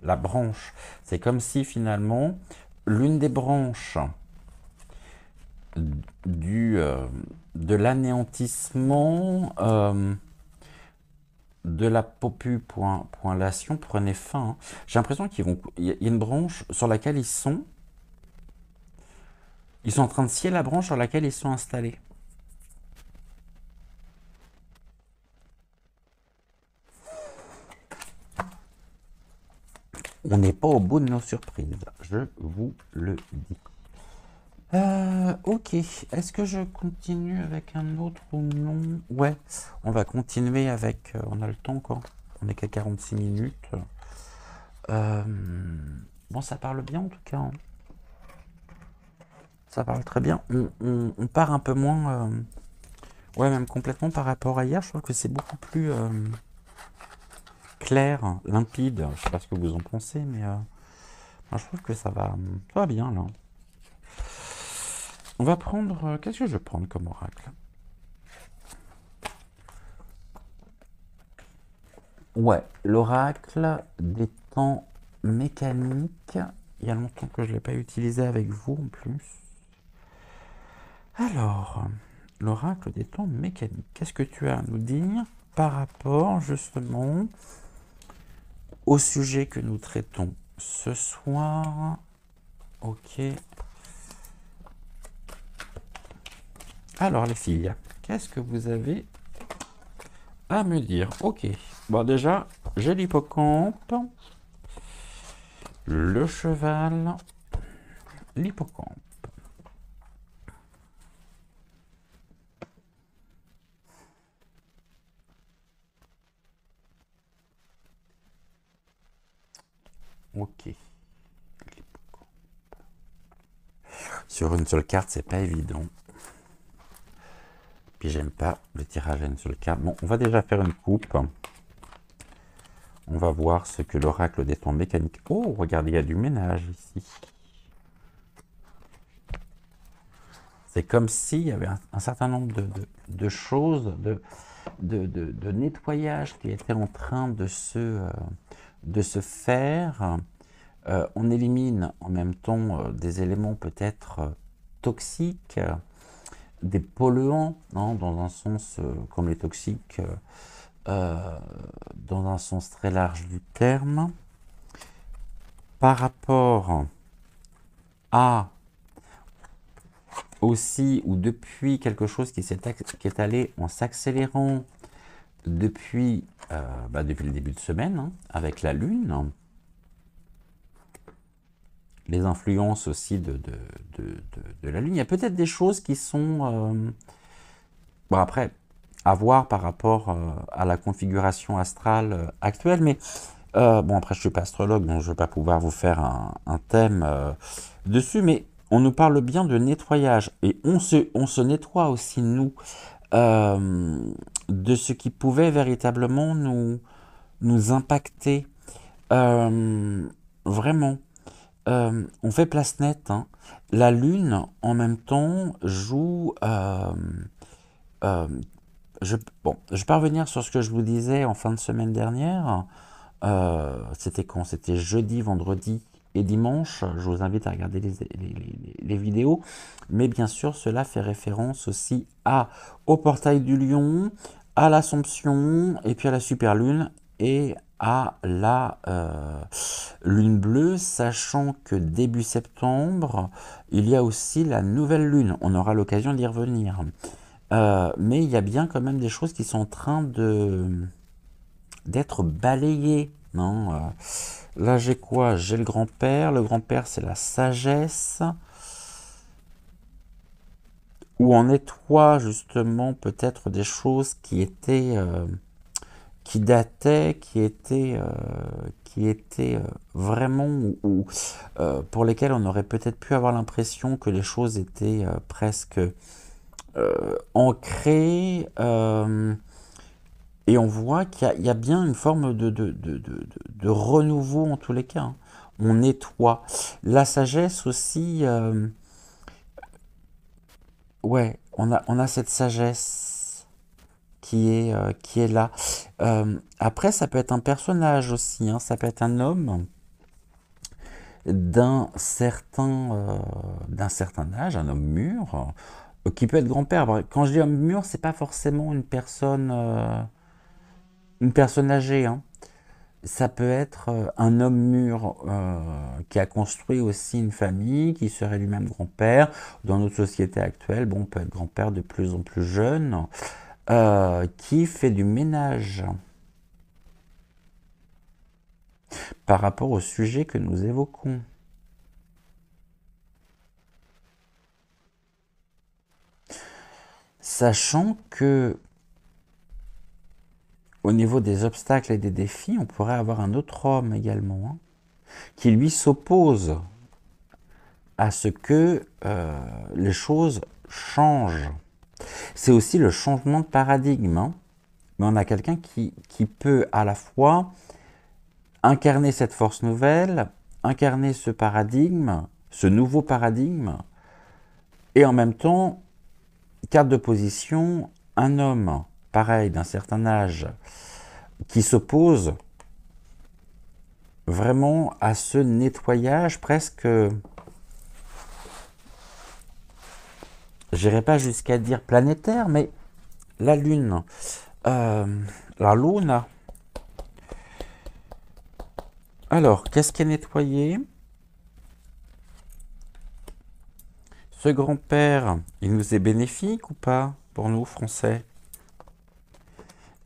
Speaker 1: La branche, c'est comme si finalement l'une des branches de l'anéantissement de la population prenait fin. Hein. J'ai l'impression qu'il y a une branche sur laquelle ils sont en train de scier la branche sur laquelle ils sont installés. On n'est pas au bout de nos surprises, je vous le dis. Ok, est-ce que je continue avec un autre ou non? Ouais, on va continuer avec... on a le temps encore, on est qu'à 46 minutes. Bon, ça parle bien en tout cas. Hein. Ça parle très bien. On part un peu moins... ouais, même complètement par rapport à hier, je trouve que c'est beaucoup plus... clair, limpide, je sais pas ce que vous en pensez, mais moi je trouve que ça va bien là. On va prendre, qu'est-ce que je vais prendre comme oracle? Ouais, l'oracle des temps mécaniques. Il y a longtemps que je ne l'ai pas utilisé avec vous en plus. Alors, l'oracle des temps mécaniques. Qu'est-ce que tu as à nous dire par rapport justement au sujet que nous traitons ce soir? Ok. Alors les filles, qu'est-ce que vous avez à me dire? Ok. Bon déjà, j'ai l'hippocampe, le cheval, l'hippocampe. Ok. Sur une seule carte, c'est pas évident. Puis j'aime pas le tirage à une seule carte. Bon, on va déjà faire une coupe. On va voir ce que l'oracle des temps mécaniques... Oh, regardez, il y a du ménage ici. C'est comme s'il y avait un certain nombre de choses, de nettoyage qui étaient en train de se faire. On élimine en même temps des éléments peut-être toxiques, des polluants, hein, dans un sens comme les toxiques, dans un sens très large du terme, par rapport à aussi ou depuis quelque chose qui est allé en s'accélérant depuis le début de semaine, hein, avec la Lune, les influences aussi de la Lune. Il y a peut-être des choses qui sont... bon, après, à voir par rapport à la configuration astrale actuelle, mais bon, après, je ne suis pas astrologue, donc je ne vais pas pouvoir vous faire un thème dessus, mais on nous parle bien de nettoyage, et on se nettoie aussi, nous, de ce qui pouvait véritablement nous impacter. Vraiment. On fait place nette. Hein. La Lune, en même temps, joue... je vais revenir sur ce que je vous disais en fin de semaine dernière. C'était quand? C'était jeudi, vendredi. et dimanche. Je vous invite à regarder les vidéos. Mais bien sûr, cela fait référence aussi au portail du Lion, à l'Assomption, et puis à la super lune, et à la lune bleue, sachant que début septembre, il y a aussi la nouvelle lune. On aura l'occasion d'y revenir. Mais il y a bien quand même des choses qui sont en train d'être balayées. Non là, j'ai quoi? J'ai le grand-père. Le grand-père, c'est la sagesse. Où on nettoie justement peut-être des choses qui étaient... qui dataient, qui étaient vraiment... ou pour lesquelles on aurait peut-être pu avoir l'impression que les choses étaient presque ancrées. Et on voit qu'il y a bien une forme de renouveau en tous les cas. Hein. On nettoie. La sagesse aussi, ouais, on a cette sagesse qui est là. Après, ça peut être un personnage aussi, hein, ça peut être un homme d'un certain âge, un homme mûr, qui peut être grand-père. Quand je dis homme mûr, c'est pas forcément une personne âgée, hein. Ça peut être un homme mûr qui a construit aussi une famille, qui serait lui-même grand-père. Dans notre société actuelle, bon, on peut être grand-père de plus en plus jeune, qui fait du ménage par rapport au sujet que nous évoquons. Sachant que au niveau des obstacles et des défis, on pourrait avoir un autre homme également, hein, qui lui s'oppose à ce que les choses changent. C'est aussi le changement de paradigme. Hein. Mais on a quelqu'un qui peut à la fois incarner cette force nouvelle, incarner ce paradigme, ce nouveau paradigme, et en même temps, carte de position, un homme, pareil, d'un certain âge, qui s'oppose vraiment à ce nettoyage presque, j'irai pas jusqu'à dire planétaire, mais la Lune, la Lune. Alors, qu'est-ce qui est nettoyé? Ce grand-père, il nous est bénéfique ou pas pour nous, Français?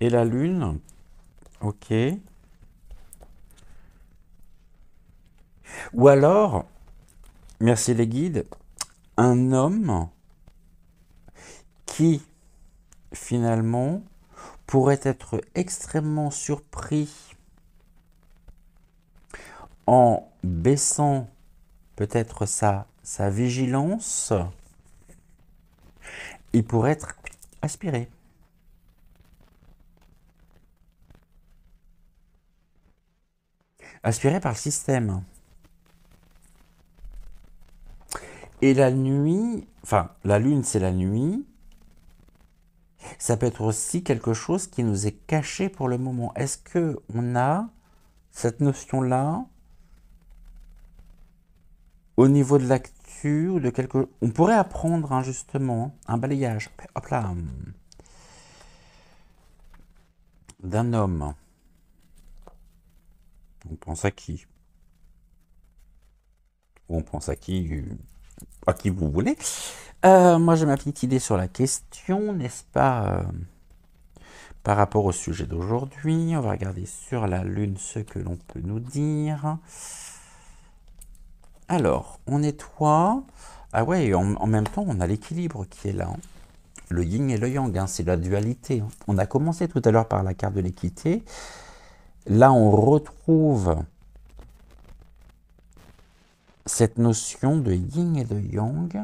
Speaker 1: Et la Lune, ok. Ou alors, merci les guides, un homme qui, finalement, pourrait être extrêmement surpris en baissant peut-être sa vigilance, il pourrait être aspiré. Aspiré par le système. Et la nuit, enfin, la lune c'est la nuit, ça peut être aussi quelque chose qui nous est caché pour le moment. Est-ce que on a cette notion-là au niveau de l'actu ou de quelque... On pourrait apprendre hein, justement un balayage, hop là, d'un homme. On pense à qui? Ou on pense à qui vous voulez. Moi j'ai ma petite idée sur la question, n'est-ce pas par rapport au sujet d'aujourd'hui. On va regarder sur la Lune ce que l'on peut nous dire. Alors, on nettoie. Ah ouais, en même temps, on a l'équilibre qui est là. Hein. Le yin et le yang, hein, c'est la dualité. Hein. On a commencé tout à l'heure par la carte de l'équité. Là, on retrouve cette notion de yin et de yang,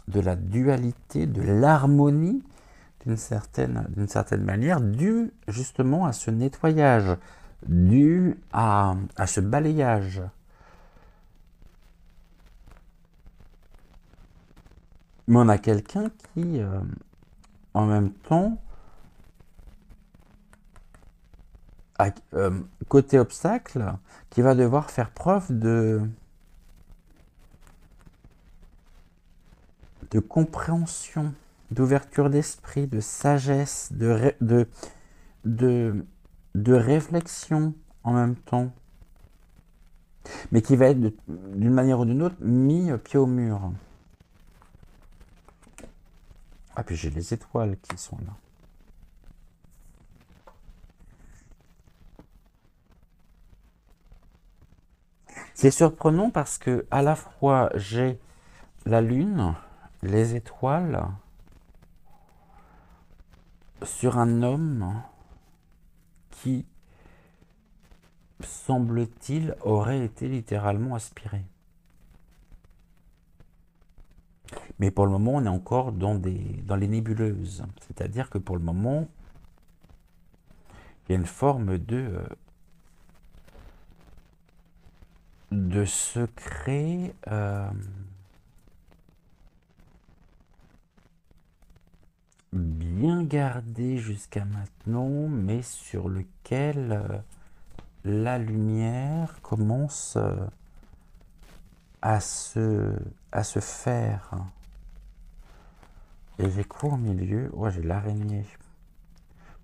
Speaker 1: de la dualité, de l'harmonie, d'une certaine manière, dû justement à ce nettoyage, dû à ce balayage. Mais on a quelqu'un qui, en même temps, côté obstacle, qui va devoir faire preuve de compréhension, d'ouverture d'esprit, de sagesse, de, de réflexion en même temps, mais qui va être d'une manière ou d'une autre mis pied au mur. Ah, puis j'ai les étoiles qui sont là. C'est surprenant parce que à la fois j'ai la lune, les étoiles, sur un homme qui, semble-t-il, aurait été littéralement aspiré. Mais pour le moment, on est encore dans les nébuleuses. C'est-à-dire que pour le moment, il y a une forme de secret bien gardé jusqu'à maintenant, mais sur lequel la lumière commence à se faire. Et j'ai quoi au milieu? Ouais, j'ai l'araignée.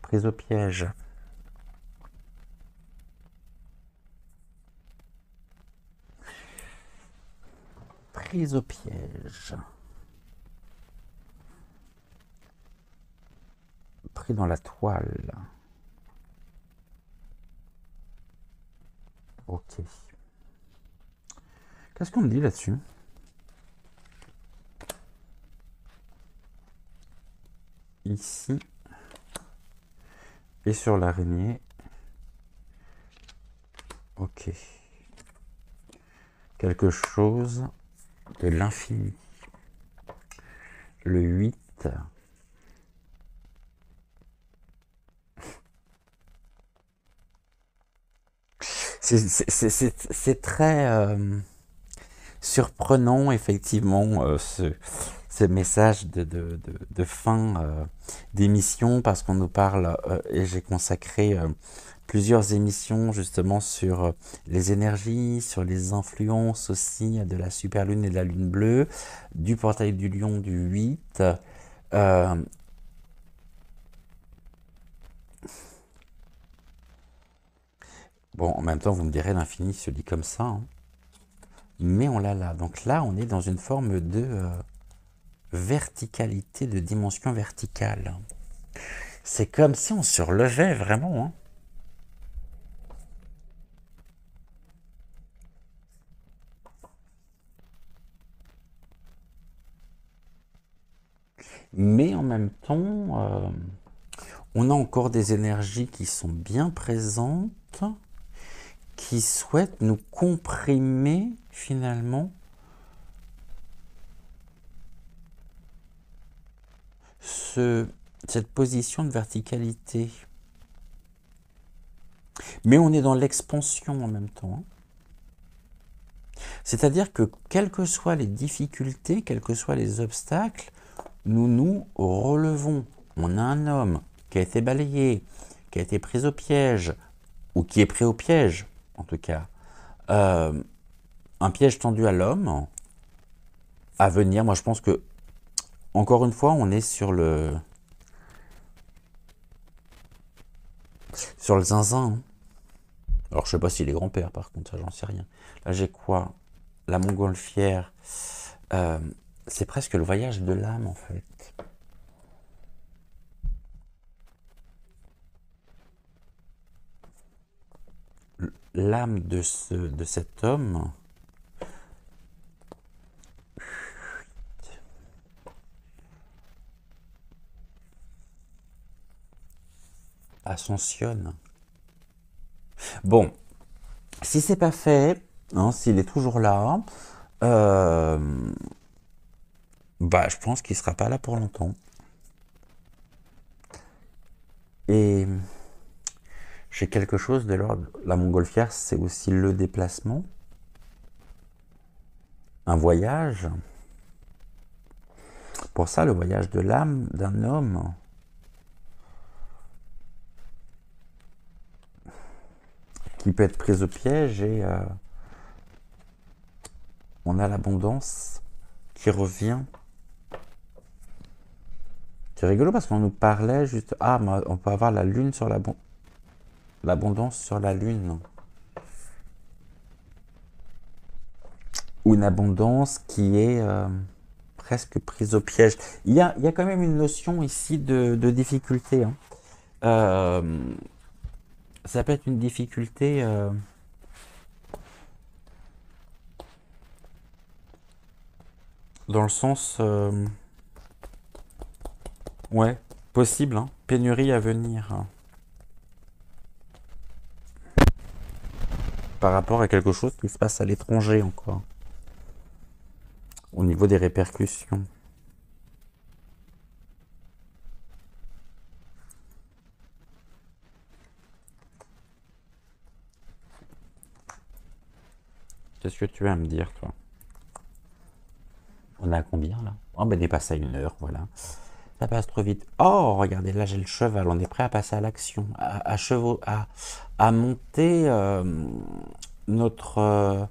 Speaker 1: Prise au piège. Prise au piège. Pris dans la toile. Ok. Qu'est-ce qu'on me dit là-dessus? Ici. Et sur l'araignée. Ok. Quelque chose de l'infini. Le 8. C'est très surprenant, effectivement, ce message de fin d'émission, parce qu'on nous parle, et j'ai consacré plusieurs émissions justement sur les énergies, sur les influences aussi de la super lune et de la lune bleue, du portail du lion du 8. Bon, en même temps, vous me direz, l'infini se lit comme ça, hein. Mais on l'a là. Donc là, on est dans une forme de verticalité, de dimension verticale. C'est comme si on se relevait vraiment, hein. Mais en même temps, on a encore des énergies qui sont bien présentes, qui souhaitent nous comprimer finalement cette position de verticalité. Mais on est dans l'expansion en même temps, hein. C'est-à-dire que quelles que soient les difficultés, quels que soient les obstacles, nous nous relevons. On a un homme qui a été balayé, qui a été pris au piège, ou qui est pris au piège, en tout cas. Un piège tendu à l'homme, à venir. Moi, je pense que, encore une fois, on est sur le zinzin, hein. Alors, je sais pas s'il est grand-père, par contre, ça, j'en sais rien. Là, j'ai quoi? La montgolfière. C'est presque le voyage de l'âme, en fait. L'âme de cet homme ascensionne. Bon, si c'est pas fait, hein, s'il est toujours là, bah, je pense qu'il sera pas là pour longtemps. Et j'ai quelque chose de l'ordre. La montgolfière, c'est aussi le déplacement, un voyage. Pour ça, le voyage de l'âme d'un homme, qui peut être pris au piège, et on a l'abondance qui revient C'est rigolo parce qu'on nous parlait juste... Ah, on peut avoir la lune sur l'abondance sur la lune. Ou une abondance qui est presque prise au piège. Il y a quand même une notion ici de difficulté. Hein. Ça peut être une difficulté... dans le sens... ouais, possible. Hein. Pénurie à venir. Hein. Par rapport à quelque chose qui se passe à l'étranger encore. Au niveau des répercussions. Qu'est-ce que tu as à me dire, toi? On est à combien, là? Oh, ben, on est passé à 1 heure, voilà. Ça passe trop vite. Oh, regardez, là, j'ai le cheval. On est prêt à passer à l'action, à monter notre...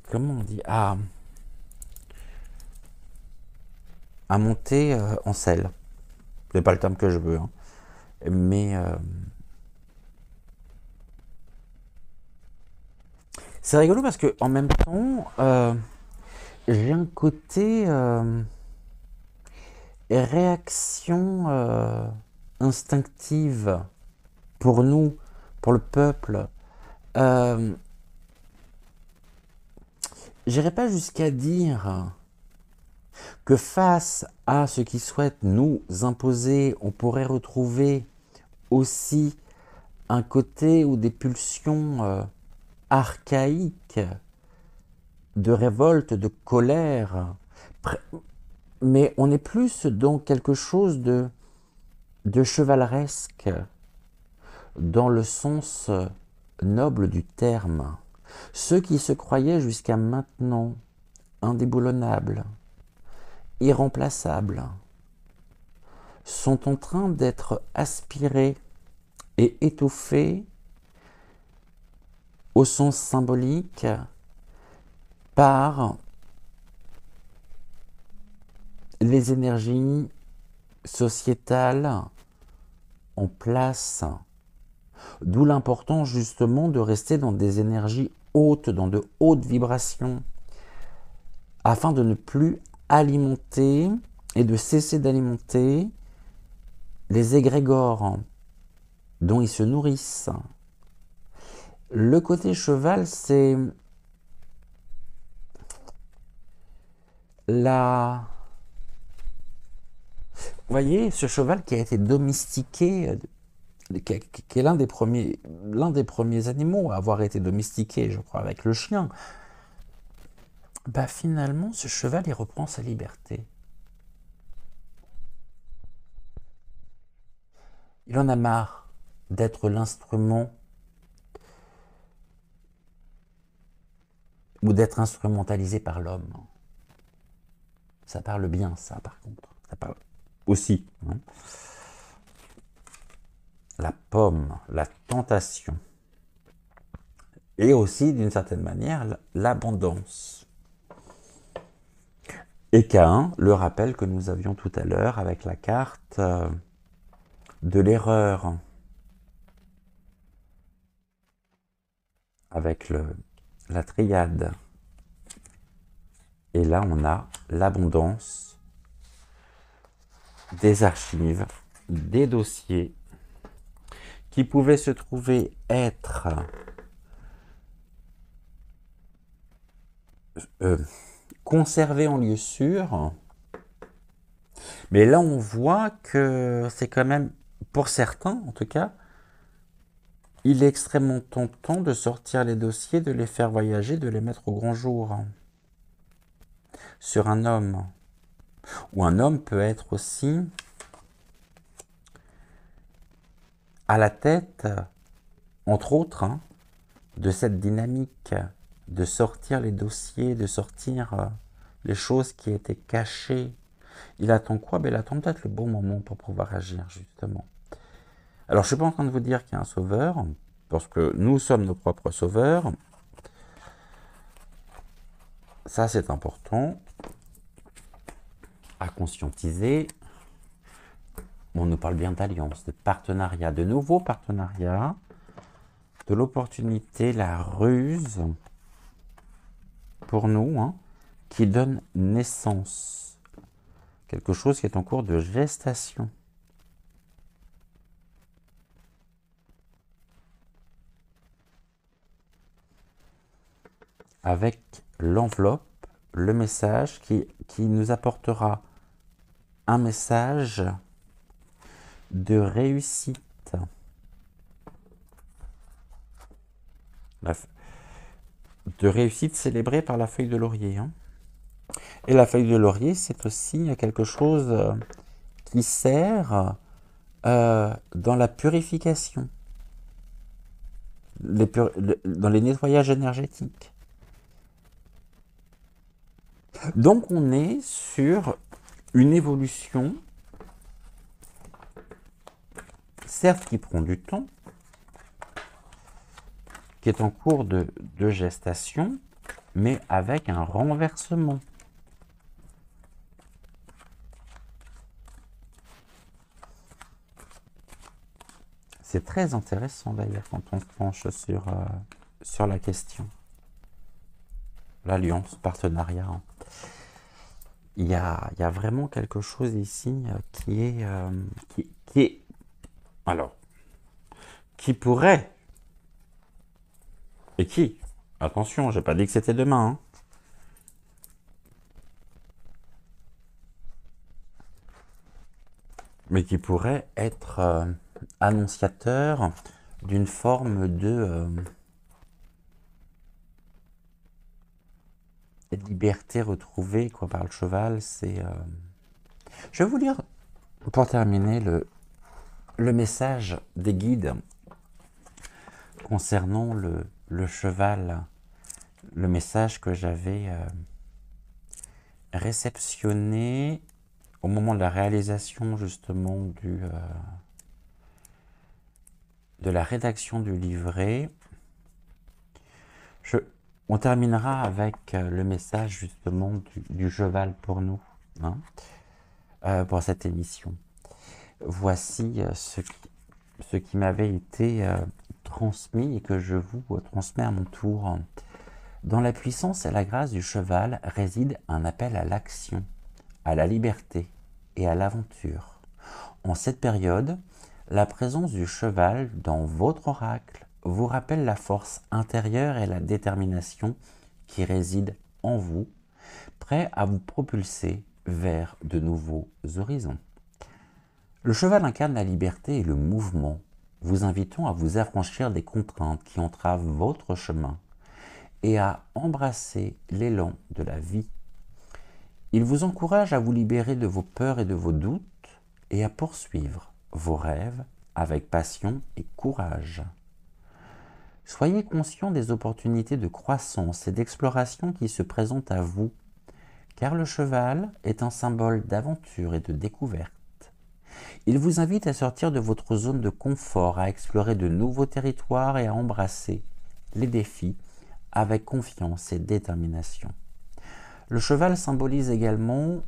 Speaker 1: comment on dit? À monter en selle. C'est pas le terme que je veux, hein. Mais... c'est rigolo parce que en même temps, j'ai un côté réaction instinctive pour nous, pour le peuple. J'irai pas jusqu'à dire que face à ce qui souhaite nous imposer, on pourrait retrouver aussi un côté ou des pulsions archaïques de révolte, de colère, mais on est plus dans quelque chose de chevaleresque, dans le sens noble du terme. Ceux qui se croyaient jusqu'à maintenant indéboulonnables, irremplaçables, sont en train d'être aspirés et étouffés au sens symbolique par les énergies sociétales en place. D'où l'importance justement de rester dans des énergies hautes, dans de hautes vibrations, afin de ne plus alimenter et de cesser d'alimenter les égrégores dont ils se nourrissent. Le côté cheval, c'est la... Vous voyez, ce cheval qui a été domestiqué, qui est l'un des premiers animaux à avoir été domestiqué, je crois, avec le chien. Bah finalement, ce cheval, il reprend sa liberté. Il en a marre d'être l'instrument ou d'être instrumentalisé par l'homme. Ça parle bien, ça, par contre. Ça parle aussi. Hein. La pomme, la tentation. Et aussi, d'une certaine manière, l'abondance. Et Caïn, le rappel que nous avions tout à l'heure avec la carte de l'erreur. Avec la triade. Et là, on a l'abondance des archives, des dossiers qui pouvaient se trouver être conservés en lieu sûr. Mais là, on voit que c'est quand même, pour certains en tout cas, il est extrêmement tentant de sortir les dossiers, de les faire voyager, de les mettre au grand jour sur un homme. Ou un homme peut être aussi à la tête, entre autres, hein, de cette dynamique, de sortir les dossiers, de sortir les choses qui étaient cachées. Il attend quoi? Ben, il attend peut-être le bon moment pour pouvoir agir, justement. Alors, je ne suis pas en train de vous dire qu'il y a un sauveur, parce que nous sommes nos propres sauveurs. Ça, c'est important à conscientiser. On nous parle bien d'alliance, de partenariat, de nouveaux partenariats, de l'opportunité, la ruse, pour nous, hein, qui donne naissance. Quelque chose qui est en cours de gestation. Avec l'enveloppe, le message qui nous apportera un message de réussite. De réussite célébrée par la feuille de laurier. Hein. Et la feuille de laurier, c'est aussi quelque chose qui sert dans la purification, dans les nettoyages énergétiques. Donc on est sur une évolution, certes qui prend du temps, qui est en cours de gestation, mais avec un renversement. C'est très intéressant d'ailleurs quand on se penche sur la question. L'alliance, partenariat. Hein. Il y a vraiment quelque chose ici qui est alors, qui pourrait, et qui, attention, j'ai pas dit que c'était demain, hein. Mais qui pourrait être annonciateur d'une forme de liberté retrouvée quoi, par le cheval. C'est, je vais vous lire, pour terminer, le message des guides concernant le cheval, le message que j'avais réceptionné au moment de la réalisation justement de la rédaction du livret. On terminera avec le message justement du cheval pour nous, hein, pour cette émission. Voici ce qui m'avait été transmis et que je vous transmets à mon tour. Dans la puissance et la grâce du cheval réside un appel à l'action, à la liberté et à l'aventure. En cette période, la présence du cheval dans votre oracle vous rappelle la force intérieure et la détermination qui résident en vous, prêts à vous propulser vers de nouveaux horizons. Le cheval incarne la liberté et le mouvement, vous invitant à vous affranchir des contraintes qui entravent votre chemin et à embrasser l'élan de la vie. Il vous encourage à vous libérer de vos peurs et de vos doutes et à poursuivre vos rêves avec passion et courage. Soyez conscient des opportunités de croissance et d'exploration qui se présentent à vous, car le cheval est un symbole d'aventure et de découverte. Il vous invite à sortir de votre zone de confort, à explorer de nouveaux territoires et à embrasser les défis avec confiance et détermination. Le cheval symbolise également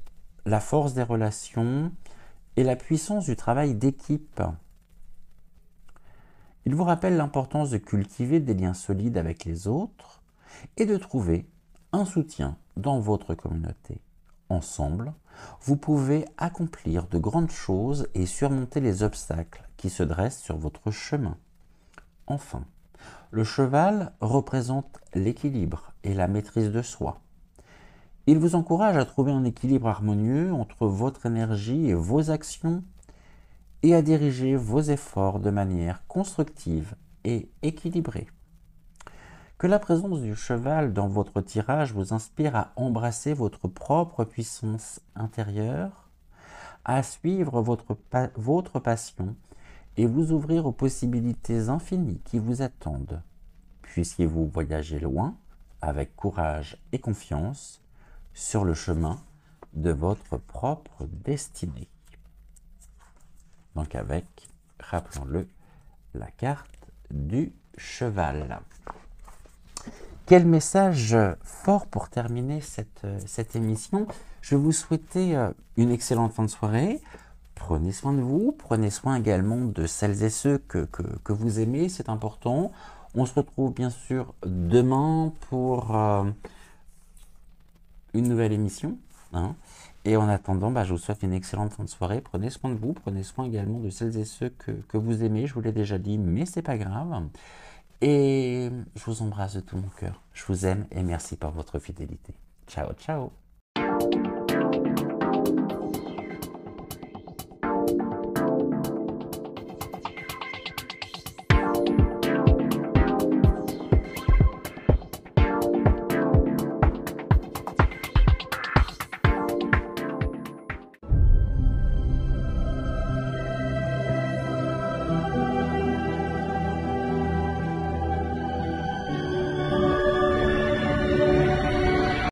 Speaker 1: la force des relations et la puissance du travail d'équipe. Il vous rappelle l'importance de cultiver des liens solides avec les autres et de trouver un soutien dans votre communauté. Ensemble, vous pouvez accomplir de grandes choses et surmonter les obstacles qui se dressent sur votre chemin. Enfin, le cheval représente l'équilibre et la maîtrise de soi. Il vous encourage à trouver un équilibre harmonieux entre votre énergie et vos actions et à diriger vos efforts de manière constructive et équilibrée. Que la présence du cheval dans votre tirage vous inspire à embrasser votre propre puissance intérieure, à suivre votre passion et vous ouvrir aux possibilités infinies qui vous attendent. Puissiez-vous voyager loin, avec courage et confiance, sur le chemin de votre propre destinée. Donc avec, rappelons-le, la carte du cheval. Quel message fort pour terminer cette émission. Je vais vous souhaiter une excellente fin de soirée. Prenez soin de vous, prenez soin également de celles et ceux que vous aimez, c'est important. On se retrouve bien sûr demain pour une nouvelle émission. Hein. Et en attendant, je vous souhaite une excellente fin de soirée. Prenez soin de vous, prenez soin également de celles et ceux que vous aimez. Je vous l'ai déjà dit, mais c'est pas grave. Et je vous embrasse de tout mon cœur. Je vous aime et merci pour votre fidélité. Ciao, ciao.